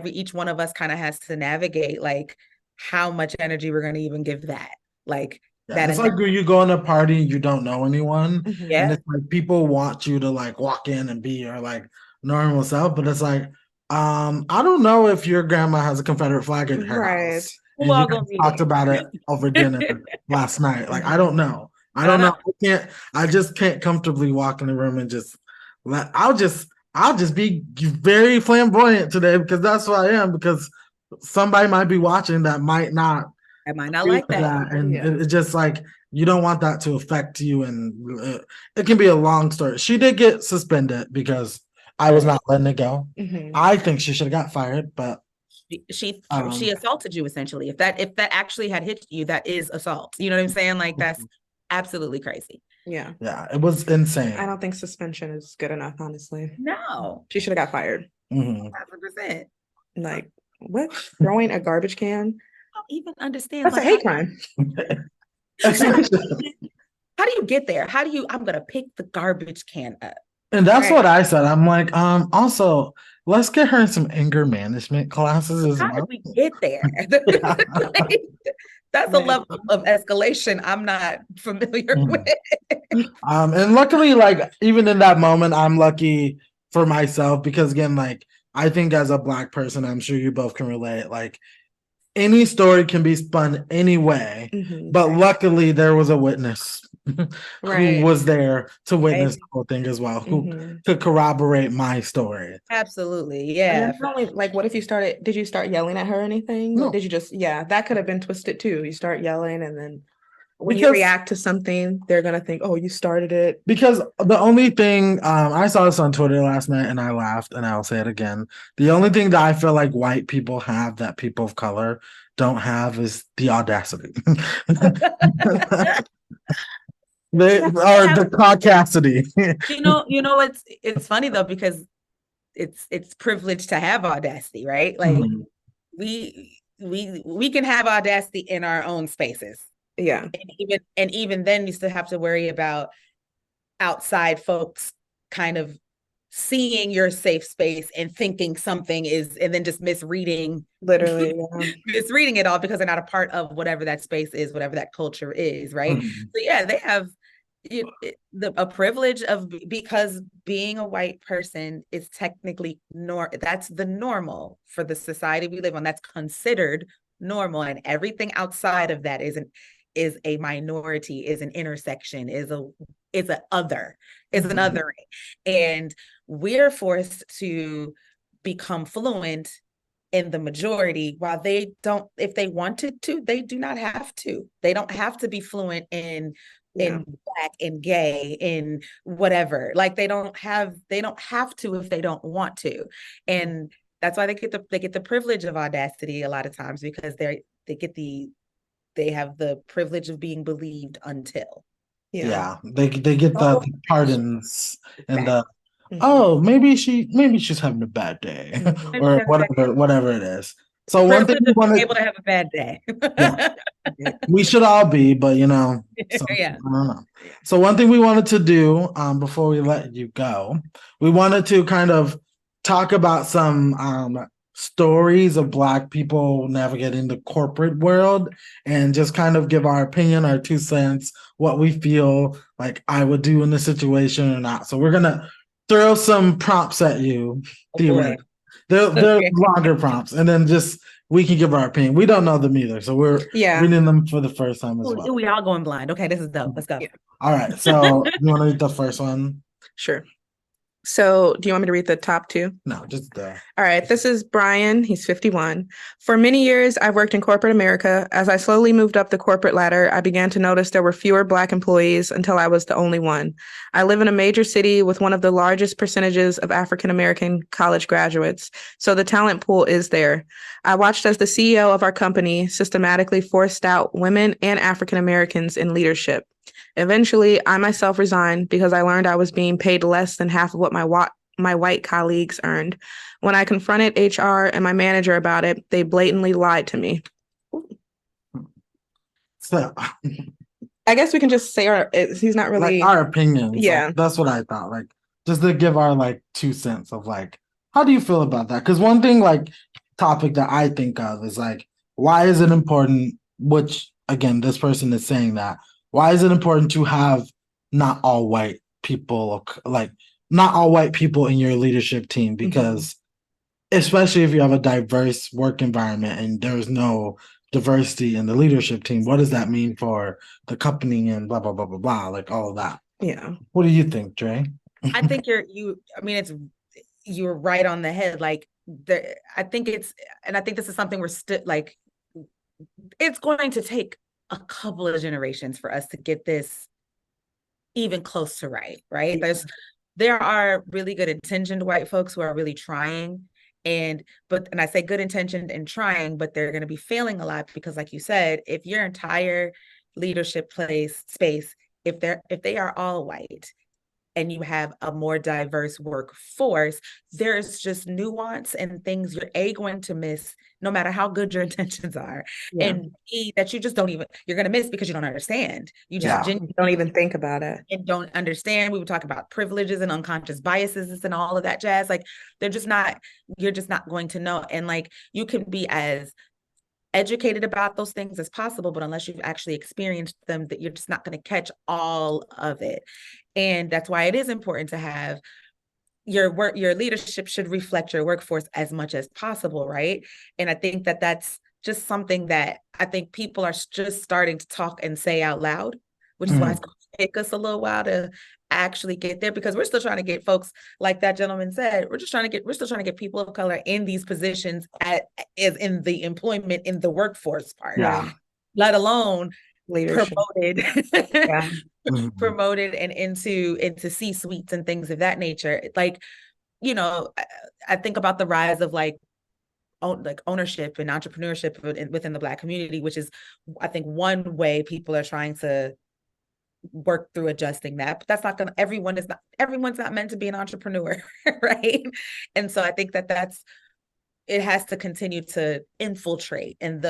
each one of us kind of has to navigate like how much energy we're going to even give that. Like, it's like when you go on a party and you don't know anyone, yeah, and it's like people want you to like walk in and be your like normal self, but it's like, I don't know if your grandma has a Confederate flag in her house, and you talked about it over dinner last night. Like, I don't know. I don't know. I just can't comfortably walk in the room and just I'll just be very flamboyant today because that's who I am, because somebody might be watching that might not. I might not like that. And it's just like, you don't want that to affect you. And it can be a long story. She did get suspended because I was not letting it go. I think she should have got fired, but she assaulted you essentially. If that actually had hit you, that is assault. You know what I'm saying? Like, that's absolutely crazy. Yeah, it was insane. I don't think suspension is good enough, honestly. No, she should have got fired. 100%. Like, what? Throwing a garbage can? I don't even understand. That's a hate crime. How do you get there? I'm gonna pick the garbage can up. And that's what I said. I'm like, also, let's get her in some anger management classes as well. How did we get there? That's a level of escalation I'm not familiar with. And luckily, like, even in that moment, I'm lucky for myself because, again, like, I think as a Black person, I'm sure you both can relate, like, any story can be spun any way, but luckily there was a witness who was there to witness the whole thing as well, who could corroborate my story. Absolutely, yeah. Like, what if did you start yelling at her or anything? No. Or did you just, that could have been twisted too. You start yelling and then when you react to something, they're going to think, oh, you started it. Because the only thing, I saw this on Twitter last night and I laughed, and I'll say it again. The only thing that I feel like white people have that people of color don't have is the audacity. The caucasity. It's funny though, because it's privileged to have audacity, right? Like, we can have audacity in our own spaces. Yeah. And even then you still have to worry about outside folks kind of seeing your safe space and thinking something is, and then just misreading misreading it all because they're not a part of whatever that space is, whatever that culture is, right? So yeah, they have a privilege because being a white person is technically that's the normal for the society we live on. That's considered normal, and everything outside of that is a minority, is an intersection, is an othering. And we're forced to become fluent in the majority while they don't, if they wanted to, they do not have to. They don't have to be fluent in Black and gay in whatever. Like, they don't have to if they don't want to. And that's why they get the privilege of audacity a lot of times, because they have the privilege of being believed until. They get the pardons and the oh, maybe she's having a bad day Mhm. or whatever it is. So one thing Privilege we of being wanted, able to have a bad day. yeah, we should all be, but so Yeah. I don't know. So one thing we wanted to do before we let you go, we wanted to kind of talk about some stories of Black people navigating the corporate world and just kind of give our opinion, our 2 cents, what we feel like I would do in this situation or not. So we're gonna throw some prompts at you. Oh boy. They're Okay. longer prompts, and then just we can give our opinion. We don't know them either, so we're Yeah. reading them for the first time as Ooh, well. we all going blind. Okay, this is dope. Let's go. Yeah. All right, so you want to read the first one? Sure. So, do you want me to read the top two? No, just All right, this is Brian. He's 51. For many years, I've worked in corporate America. As I slowly moved up the corporate ladder, I began to notice there were fewer Black employees until I was the only one. I live in a major city with one of the largest percentages of African American college graduates, so the talent pool is there. I watched as the CEO of our company systematically forced out women and African Americans in leadership. Eventually, I myself resigned because I learned I was being paid less than half of what my white colleagues earned. When I confronted HR and my manager about it, they blatantly lied to me. so I guess we can just say he's not really like our opinions. Yeah. Like, that's what I thought. Like just to give our like 2 cents of like, how do you feel about that? Because one thing like topic that I think of is like, why is it important? Which again, this person is saying that. Why is it important to have not all white people, like not all white people in your leadership team? Because especially if you have a diverse work environment and there's no diversity in the leadership team, what does that mean for the company and blah blah blah blah blah, like all of that? Yeah. What do you think, Dré? I think you're right on the head. Like I think this is something we're still like, it's going to take a couple of generations for us to get this even close to right. There are really good intentioned white folks who are really trying, and I say good intentioned and trying, but they're going to be failing a lot because, like you said, if your entire leadership space, if they are all white and you have a more diverse workforce, there's just nuance and things you're going to miss no matter how good your intentions are. Yeah. And that you just don't even, you're going to miss because you don't understand. You just don't even think about it. And don't understand. We would talk about privileges and unconscious biases and all of that jazz. Like you're just not going to know. And like, you can be as educated about those things as possible, but unless you've actually experienced them, that you're just not going to catch all of it. And that's why it is important to have your leadership should reflect your workforce as much as possible, right? And I think that that's just something that I think people are just starting to talk and say out loud, which is why it's going to take us a little while to actually get there, because we're still trying to get folks, like that gentleman said, we're still trying to get people of color in these positions as in the employment, in the workforce part, let alone leadership promoted. Promoted and into C-suites and things of that nature. Like, I think about the rise of like ownership and entrepreneurship within the Black community, which is, I think, one way people are trying to work through adjusting that. But that's not gonna, everyone's not meant to be an entrepreneur, right? And so I think that it has to continue to infiltrate, and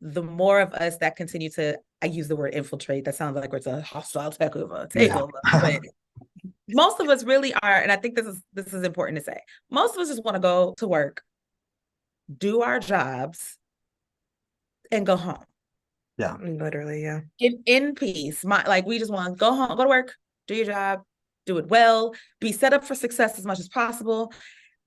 the more of us that continue to, I use the word infiltrate, that sounds like it's a hostile takeover, but most of us really are, and I think this is important to say, most of us just want to go to work, do our jobs, and go home. Yeah, literally, yeah. In peace. We just want to go home, go to work, do your job, do it well, be set up for success as much as possible.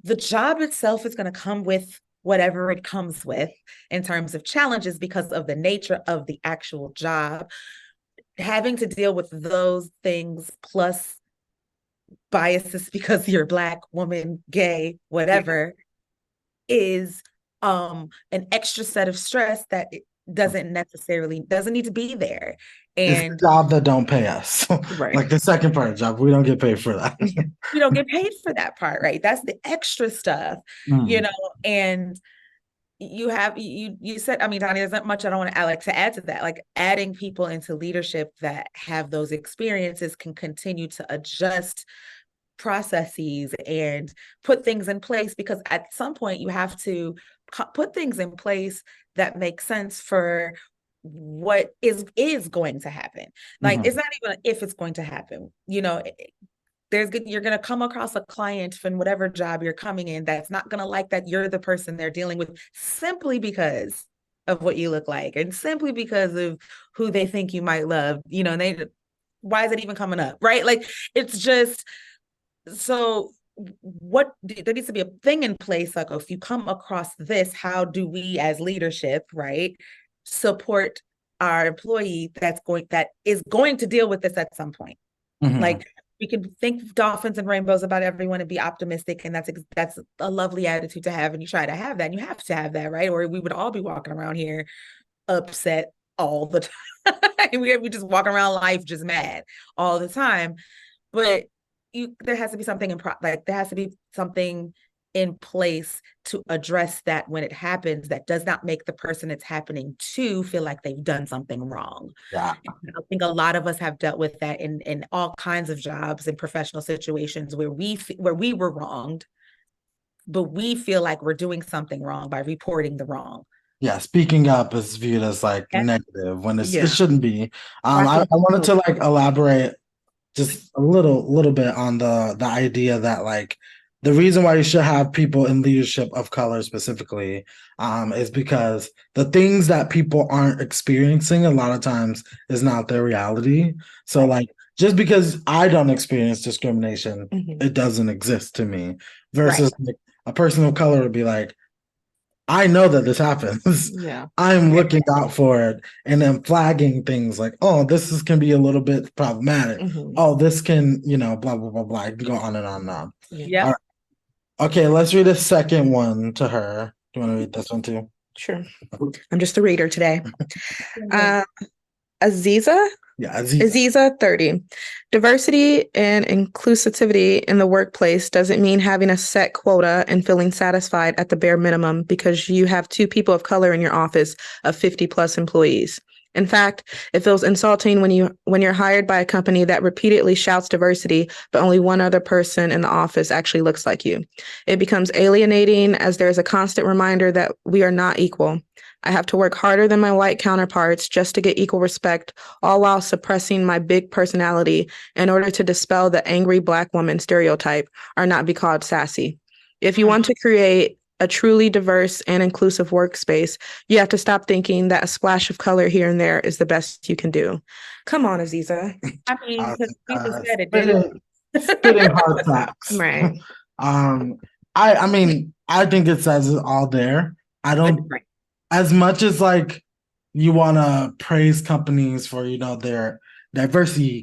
The job itself is going to come with whatever it comes with in terms of challenges because of the nature of the actual job. Having to deal with those things plus biases because you're Black, woman, gay, whatever, is an extra set of stress that doesn't need to be there. And it's the job that don't pay us. Right. Like the second part of the job, we don't get paid for that. We don't get paid for that part, right? That's the extra stuff, and you said, I mean, Donnie, there's not much I don't want to add to that. Like, adding people into leadership that have those experiences can continue to adjust processes and put things in place, because at some point you have to put things in place that make sense for what is going to happen. Like, Mhm. it's not even if it's going to happen, you know. You're going to come across a client from whatever job you're coming in that's not going to like that you're the person they're dealing with, simply because of what you look like and simply because of who they think you might love, you know. And why is it even coming up, right? Like, it's just, so there needs to be a thing in place, like, if you come across this, how do we as leadership, right, support our employee that is going to deal with this at some point. Mhm. Like, we can think dolphins and rainbows about everyone and be optimistic, and that's a lovely attitude to have, and you try to have that, and you have to have that, right? Or we would all be walking around here upset all the time. we just walk around life just mad all the time. But there has to be something there has to be something in place to address that when it happens, that does not make the person it's happening to feel like they've done something wrong. Yeah. I think a lot of us have dealt with that in all kinds of jobs and professional situations where we were wronged, but we feel like we're doing something wrong by reporting the wrong. Yeah, speaking up is viewed as like Yeah. negative when it Yeah. shouldn't be. I wanted to like elaborate just a little bit on the idea that like the reason why you should have people in leadership of color specifically is because the things that people aren't experiencing a lot of times is not their reality. So like, just because I don't experience discrimination, Mhm. it doesn't exist to me, versus like, a person of color would be like, I know that this happens. Yeah. I'm looking out for it and then flagging things like, oh, can be a little bit problematic. Mhm. Oh, this can, blah, blah, blah, blah. I can go on and on and on. Yeah. All right. Okay, let's read a second one to her. Do you want to read this one too? Sure. I'm just a reader today. Aziza, Yeah, Aziza. Aziza, 30. Diversity and inclusivity in the workplace doesn't mean having a set quota and feeling satisfied at the bare minimum because you have 2 people of color in your office of 50 plus employees. In fact, it feels insulting when you're hired by a company that repeatedly shouts diversity, but only one other person in the office actually looks like you. It becomes alienating as there is a constant reminder that we are not equal. I have to work harder than my white counterparts just to get equal respect, all while suppressing my big personality in order to dispel the angry Black woman stereotype or not be called sassy. If you want to create a truly diverse and inclusive workspace, you have to stop thinking that a splash of color here and there is the best you can do. Come on, Aziza. I mean, because people said it, didn't spitting hard facts. Right. I mean, I think it says it all there. I don't, Right. as much as like you want to praise companies for their diversity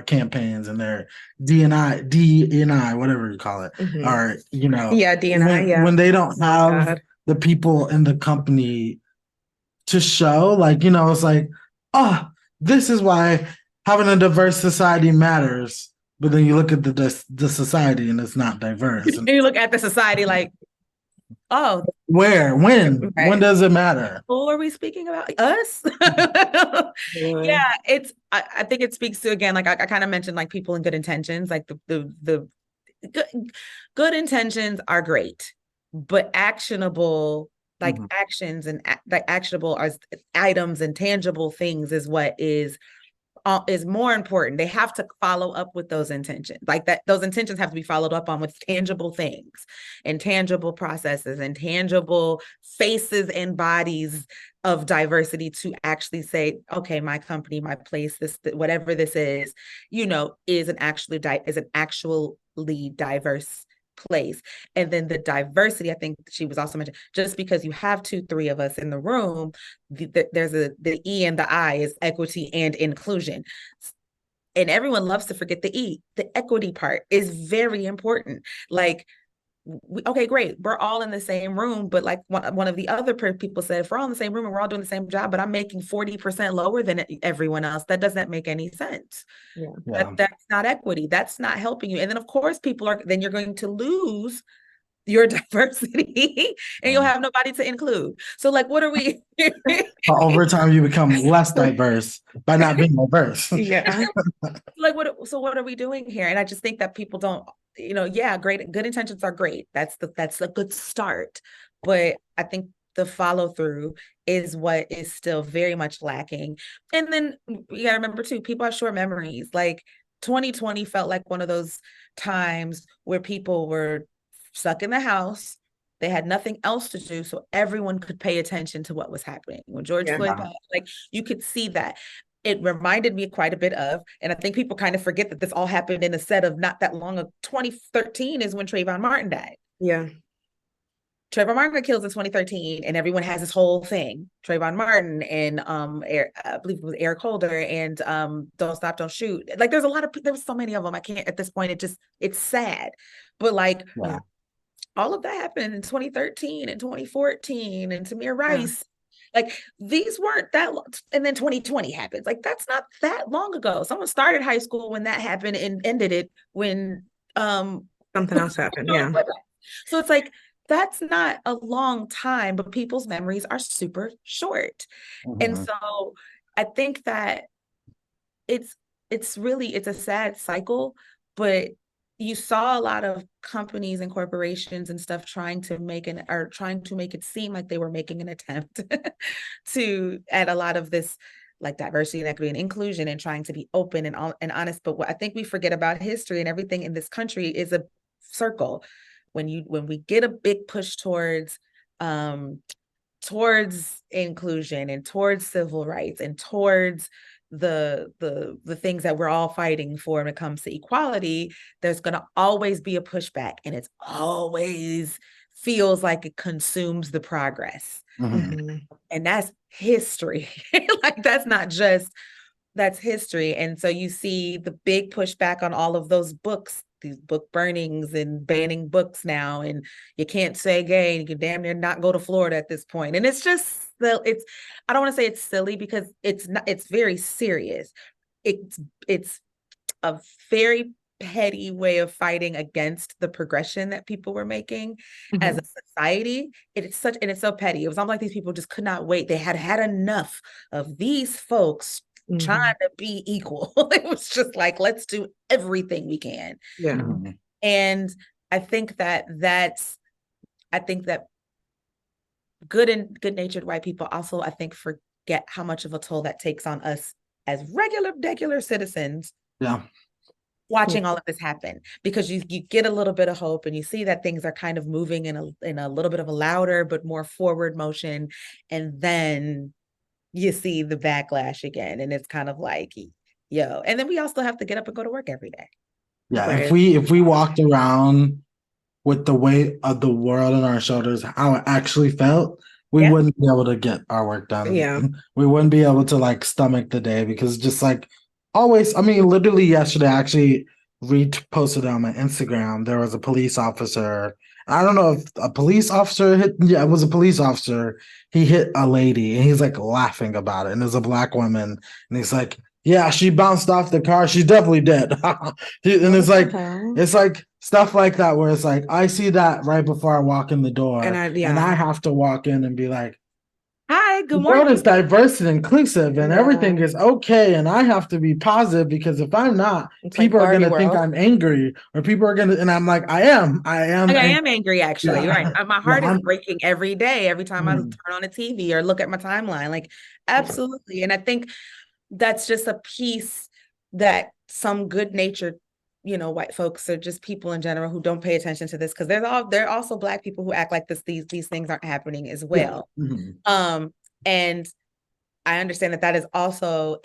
campaigns and their DNI, whatever you call it, Mhm. or Yeah, DNI. when they don't have God. the people in the company to show, like it's like, oh, this is why having a diverse society matters. But then you look at the society and it's not diverse. And you look at the society like, oh, when does it matter? who are we speaking about? Us? Yeah, I think it speaks to, again, like I kind of mentioned, like people in good intentions, like the good intentions are great, but actionable, like actions and like actionable as items and tangible things is what is more important. They have to follow up with those intentions, like that. Those intentions have to be followed up on with tangible things and tangible processes and tangible faces and bodies of diversity to actually say, okay, my company, my place, this, whatever this is, is an actually diverse place. And then the diversity, I think she was also mentioned, just because you have 2-3 of us in the room, there's the E and the I is equity and inclusion. And everyone loves to forget the E. The equity part is very important. Like, okay, great, we're all in the same room, but like one of the other people said, if we're all in the same room and we're all doing the same job, but I'm making 40% lower than everyone else, that doesn't make any sense. That's not equity. That's not helping you. And then of course then you're going to lose your diversity and you'll have nobody to include. So like, what are we? Over time, you become less diverse by not being diverse. Yeah. Like, what are we doing here? And I just think that people don't yeah, good intentions are great. That's a good start. But I think the follow through is what is still very much lacking. And then you gotta remember too, people have short memories. Like 2020 felt like one of those times where people were stuck in the house. They had nothing else to do, so everyone could pay attention to what was happening. When George Floyd passed, like you could see that. It reminded me quite a bit of, and I think people kind of forget that this all happened in a set of not that long of 2013 is when Trayvon Martin died. Yeah. Trayvon Martin got killed in 2013, and everyone has this whole thing. Trayvon Martin and I believe it was Eric Holder and Don't Stop, Don't Shoot. Like there was so many of them. I can't at this point. It's sad, but like all of that happened in 2013 and 2014, and Tamir Rice. Like these weren't that long. And then 2020 happens. Like that's not that long ago. Someone started high school when that happened and ended it when something else happened. Yeah. So it's like that's not a long time, but people's memories are super short. And so I think that it's a sad cycle, but you saw a lot of companies and corporations and stuff trying to make it seem like they were making an attempt to add a lot of this like diversity and equity and inclusion and trying to be open and honest. But what I think we forget about history and everything in this country is a circle. When we get a big push towards inclusion and towards civil rights and towards the things that we're all fighting for when it comes to equality, there's going to always be a pushback, and it's always feels like it consumes the progress. And that's history. Like that's history. And so you see the big pushback on all of those books, these book burnings and banning books now, and you can't say gay and you can damn near not go to Florida at this point. And it's just I don't want to say it's silly because it's not, it's very serious. It's a very petty way of fighting against the progression that people were making as a society. It's so petty. It was almost like these people just could not wait. They had enough of these folks trying to be equal. It was just like, let's do everything we can. Yeah. And I think that good-natured white people also, I think, forget how much of a toll that takes on us as regular citizens. Yeah. Watching all of this happen, because you get a little bit of hope and you see that things are kind of moving in a little bit of a louder but more forward motion, and then you see the backlash again, and it's kind of like, yo. And then we also have to get up and go to work every day. Yeah, if we walked around with the weight of the world on our shoulders, how it actually felt, we wouldn't be able to get our work done. Yeah. We wouldn't be able to like stomach the day, because just like always, I mean, literally yesterday, I actually reposted on my Instagram, there was a police officer. I don't know if a police officer it was a police officer. He hit a lady and he's like laughing about it. And there's a black woman and he's like, yeah, she bounced off the car. She's definitely dead. And it's like stuff like that, where it's like, I see that right before I walk in the door. And I have to walk in and be like, hi, good morning. The world is diverse and inclusive and everything is okay. And I have to be positive, because if I'm not, people are going to think I'm angry, or people are going to, and I'm like, I am angry, actually. Right. My heart is breaking every day, every time I turn on a TV or look at my timeline. Like, absolutely. And I think that's just a piece that some good-natured, white folks, or just people in general who don't pay attention to this, because there are also Black people who act like these things aren't happening as well. And I understand that is also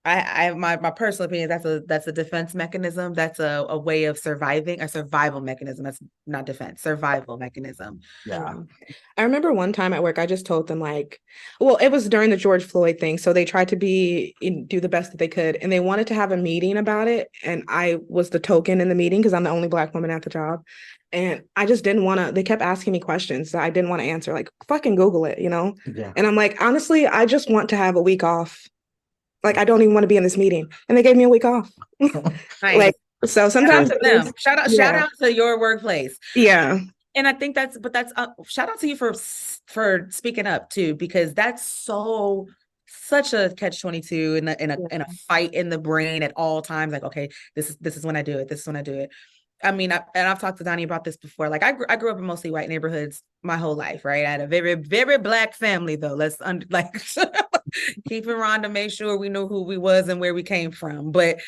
my personal opinion, that's a defense mechanism. That's a way of surviving, a survival mechanism. That's not defense, survival mechanism. Yeah. I remember one time at work, I just told them it was during the George Floyd thing. So they tried to do the best that they could, and they wanted to have a meeting about it. And I was the token in the meeting because I'm the only Black woman at the job. And I just didn't want to, they kept asking me questions that I didn't want to answer, like fucking Google it, Yeah. And I'm like, honestly, I just want to have a week off. Like, I don't even want to be in this meeting. And they gave me a week off. Nice. So sometimes shout out to your workplace. Yeah. And I think that's shout out to you for speaking up too, because that's such a catch-22 in a fight in the brain at all times. Like, okay, this is when I do it. This is when I do it. and I've talked to Donnie about this before. Like I grew up in mostly white neighborhoods my whole life, right? I had a very, very Black family though. Let's keep it Rhonda, make sure we knew who we was and where we came from. But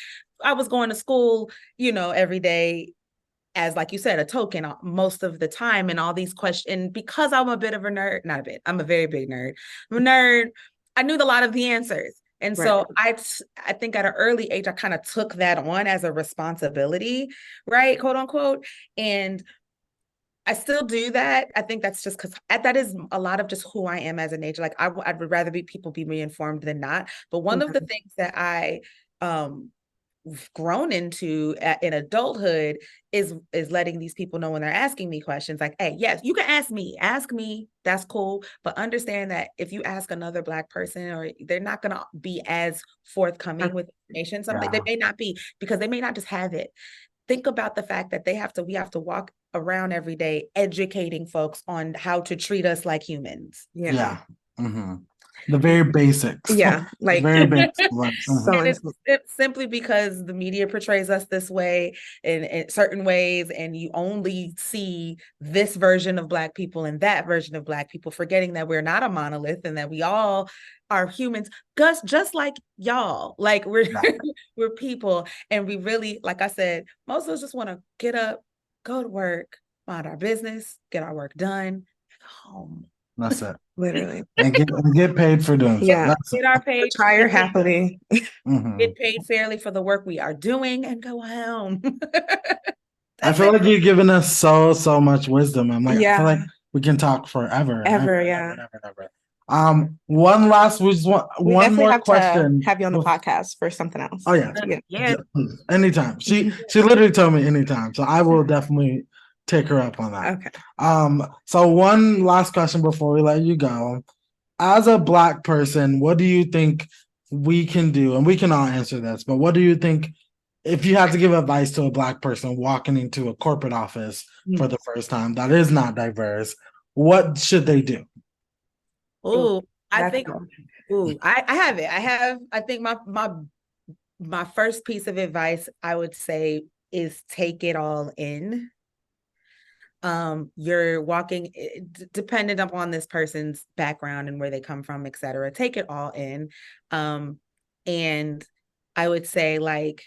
I was going to school, every day as, like you said, a token most of the time, and all these questions. And because I'm a bit of a nerd, not a bit, I'm a very big nerd. I'm a nerd. I knew a lot of the answers. And so I think at an early age, I kind of took that on as a responsibility, right? Quote unquote. And I still do that. I think that's just because that is a lot of just who I am as a nature. Like I would rather people be informed than not. But one of the things that I grown into in adulthood is letting these people know when they're asking me questions like, hey, yes, you can ask me, that's cool, but understand that if you ask another Black person, or they're not going to be as forthcoming with information. Something they may not be, because they may not just have it. Think about the fact that we have to walk around every day educating folks on how to treat us like humans. Yeah. Mm-hmm. The very basics. Yeah, like very basics. And it's simply because the media portrays us this way in certain ways, and you only see this version of Black people and that version of Black people, forgetting that we're not a monolith and that we all are humans, just like y'all. Like we're we're people, and we really, like I said, most of us just want to get up, go to work, mind our business, get our work done, and go home. That's it. Literally. And get paid for doing Get our pay. Retire happily. Get paid fairly for the work we are doing and go home. I feel like you've given us so much wisdom. I'm like, I feel like we can talk forever. Ever. One last, one more question. Have you on the podcast for something else. Oh yeah. Anytime. She literally told me anytime. So I will definitely take her up on that. Okay. So one last question before we let you go. As a Black person, what do you think we can do? And we can all answer this, but what do you think, if you had to give advice to a Black person walking into a corporate office for the first time that is not diverse, what should they do? I have it. I think my first piece of advice I would say is take it all in. You're walking, dependent upon this person's background and where they come from, etc. Take it all in. And I would say, like,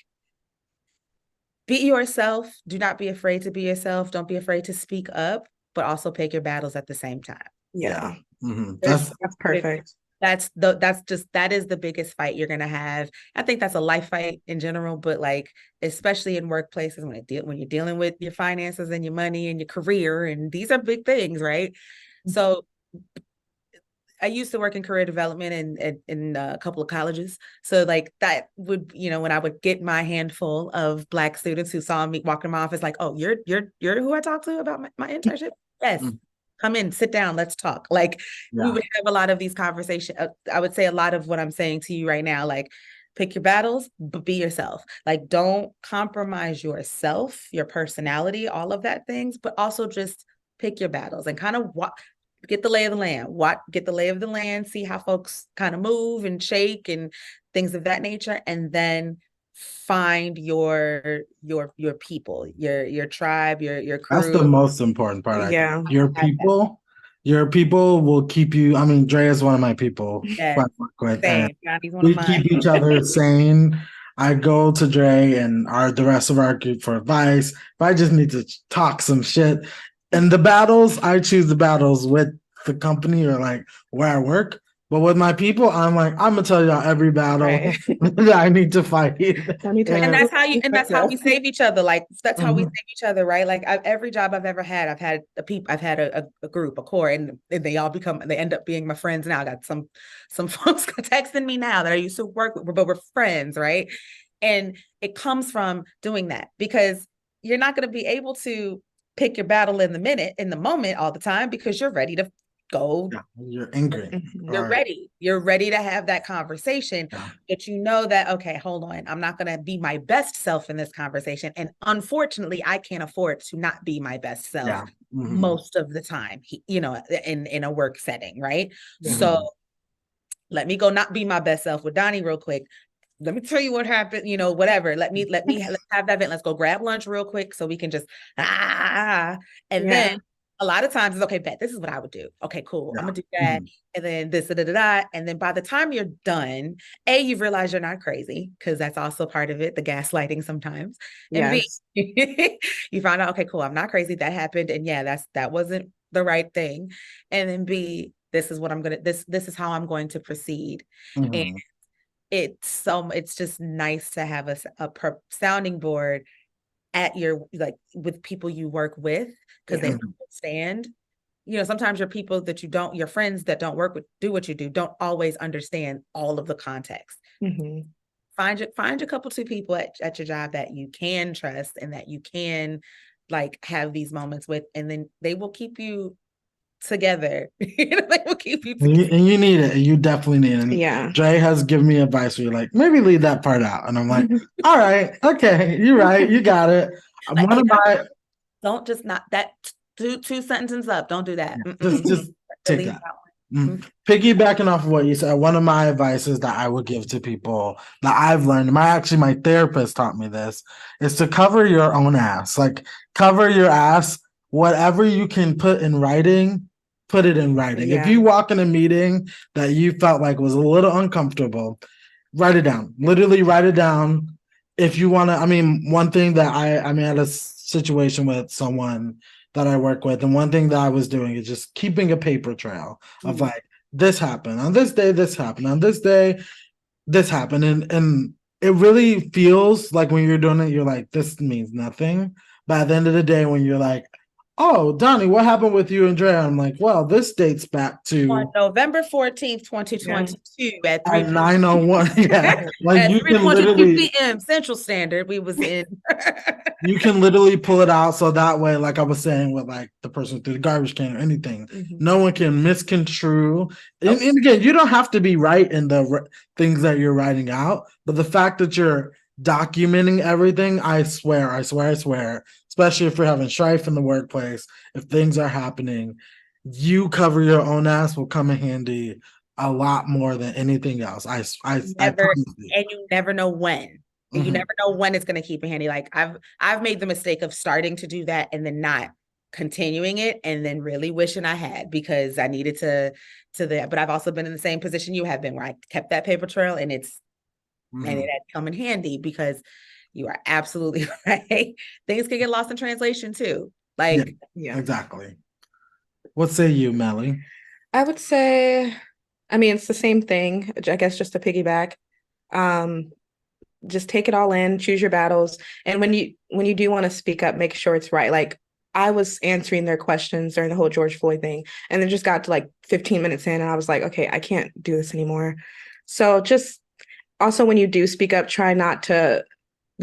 be yourself. Do not be afraid to be yourself. Don't be afraid to speak up, but also pick your battles at the same time. Yeah. Mm-hmm. That's perfect. That is the biggest fight you're gonna have. I think that's a life fight in general, but like especially in workplaces when you're dealing with your finances and your money and your career, and these are big things, right? So I used to work in career development in a couple of colleges. So like that would, when I would get my handful of Black students who saw me walk in my office, like, oh, you're who I talked to about my internship? Yes. Come in, sit down, let's talk. Like we would have a lot of these conversations. I would say a lot of what I'm saying to you right now, like pick your battles, but be yourself. Like don't compromise yourself, your personality, all of that things, but also just pick your battles and kind of get the lay of the land, see how folks kind of move and shake and things of that nature. And then find your people, your tribe, your crew. That's the most important part. Yeah. Your people will keep you. I mean, Dré is one of my people. Yes. We keep each other sane. I go to Dré and the rest of our group for advice. If I just need to talk some shit. And the battles, I choose the battles with the company or like where I work. But with my people, I'm like, I'm gonna tell y'all every battle that I need to fight. And that's how we save each other. Like that's how we save each other, right? Like every job I've ever had, I've had a group, a core, and they end up being my friends now. I got some folks texting me now that I used to work with, but we're friends, right? And it comes from doing that, because you're not gonna be able to pick your battle in the moment all the time, because you're ready to go. You're angry. You're ready to have that conversation, but you know that, okay, hold on, I'm not going to be my best self in this conversation. And unfortunately, I can't afford to not be my best self most of the time, in a work setting. Right. So let me go not be my best self with Donnie real quick. let me tell you what happened, whatever. Let's have that event. Let's go grab lunch real quick so we can just and then a lot of times it's okay, bet this is what I would do. Okay, cool. I'm gonna do that. And then this, and then by the time you're done, you've realized you're not crazy, because that's also part of it, the gaslighting sometimes. And Yes. B, you find out, okay, cool, I'm not crazy. That happened. And that wasn't the right thing. And then B, this is what this is how I'm going to proceed. And it's just nice to have a sounding board at your, like, with people you work with, because they understand. Sometimes your friends that don't do what you do, don't always understand all of the context. Find a couple, two people at your job that you can trust and that you can, like, have these moments with, and then they will keep you together. They will keep you together. And you need it. You definitely need it. And Yeah. Dré has given me advice where you're like, maybe leave that part out. And I'm like, all right, okay, you're right. You got it. Like, don't just not that two sentences up. Don't do that. Just take that. Piggybacking off of what you said, one of my advices that I would give to people that I've learned, my therapist taught me this, is to cover your own ass. Like, cover your ass. Whatever you can put in writing, put it in writing. If you walk in a meeting that you felt like was a little uncomfortable, write it down. Literally write it down. If you want to, one thing that I had a situation with someone that I work with, and one thing that I was doing is just keeping a paper trail of like, this happened on this day, this happened on this day, this happened. And it really feels like when you're doing it, you're like, this means nothing. But at the end of the day, when you're like, oh, Donnie, what happened with you and Dré? I'm like, well, this dates back to on November 14th, 2022 at 9:01. Yeah. Like, at you can literally p.m. Central Standard. We was in. You can literally pull it out, so that way, like I was saying, with like the person through the garbage can or anything, no one can misconstrue. And again, you don't have to be right in the things that you're writing out, but the fact that you're documenting everything, I swear, especially if you're having strife in the workplace, if things are happening, you cover your own ass will come in handy a lot more than anything else. I promise you. And you never know when. You never know when it's going to keep in handy. Like, I've made the mistake of starting to do that and then not continuing it, and then really wishing I had, because I needed to that. But I've also been in the same position you have been, where I kept that paper trail, and and it had come in handy, because you are absolutely right. Things can get lost in translation too. Like, exactly. What say you, Melly? I would say, it's the same thing, I guess, just to piggyback. Just take it all in, choose your battles. And when you do want to speak up, make sure it's right. Like, I was answering their questions during the whole George Floyd thing, and then just got to like 15 minutes in, and I was like, okay, I can't do this anymore. So just also, when you do speak up, try not to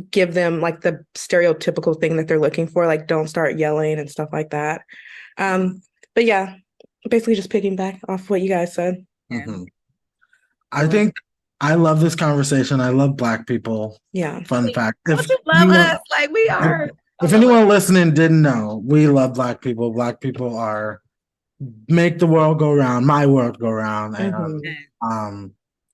give them like the stereotypical thing that they're looking for. Like, don't start yelling and stuff like that. But yeah, basically just picking back off what you guys said. I think I love this conversation. I love Black people. Yeah. Fun fact. Don't you love us? Like, we are. If anyone listening didn't know, we love Black people. Black people make the world go round, my world go round. And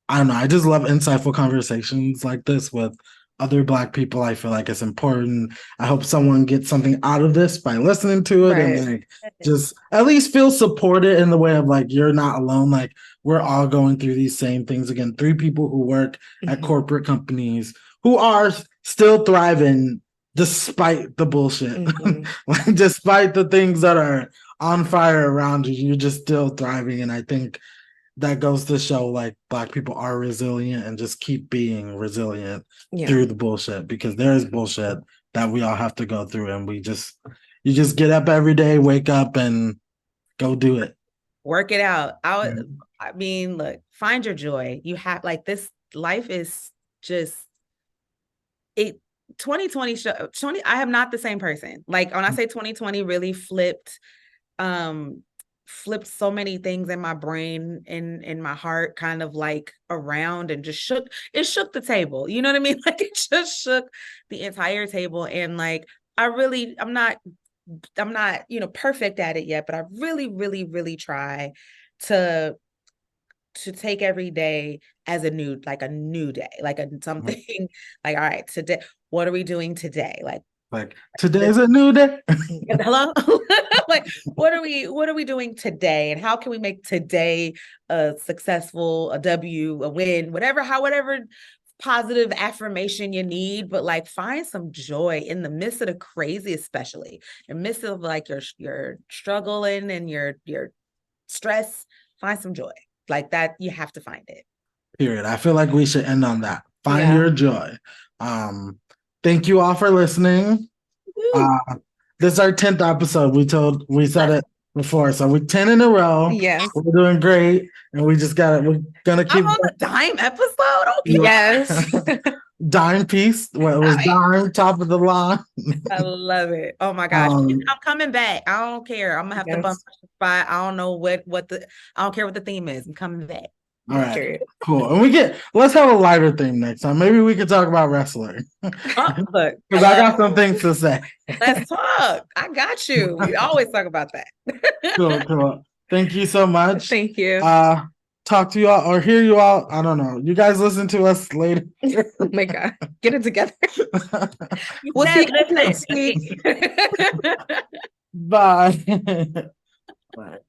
I don't know. I just love insightful conversations like this with other Black people. I feel like it's important. I hope someone gets something out of this by listening to it, and like, just at least feel supported in the way of like, you're not alone. Like, we're all going through these same things. Again, 3 people who work at corporate companies who are still thriving despite the bullshit. Like, despite the things that are on fire around you, you're just still thriving. And I think that goes to show like Black people are resilient, and just keep being resilient through the bullshit, because there is bullshit that we all have to go through, and you just get up every day, wake up, and go do it. Work it out. Look, find your joy. You have, like, this life is just 2020 I am not the same person. Like, when I say 2020 really flipped so many things in my brain and in my heart, kind of like around, and just shook the table. You know what I mean? Like, it just shook the entire table. And like, I'm not, perfect at it yet, but I really, really, really try to to take every day as a new day, like something like, all right, today, what are we doing today? Like today's a new day. Hello? Like, what are we doing today? And how can we make today a successful, a W, a win, whatever positive affirmation you need, but like find some joy in the midst of the crazy, especially in the midst of like your struggling and your stress, find some joy. Like that, you have to find it. Period. I feel like we should end on that. Find your joy. Thank you all for listening. This is our 10th episode. We said it before, so we're 10 in a row. Yes, we're doing great, and we're gonna keep. I'm on the dime episode. Okay. Yes. Dime piece. Well, it was dime top of the line. I love it. Oh my gosh. I'm coming back. I don't care. I'm gonna have to bump the spot. I don't know I don't care what the theme is. I'm coming back. All right, cool. And let's have a lighter theme next time. Maybe we could talk about wrestling. Look, because I got some things to say. Let's talk. I got you. We always talk about that. Cool. Thank you so much. Thank you. Talk to you all or hear you all. I don't know. You guys listen to us later. Oh my God. Get it together. We'll see you next week. Bye. Bye.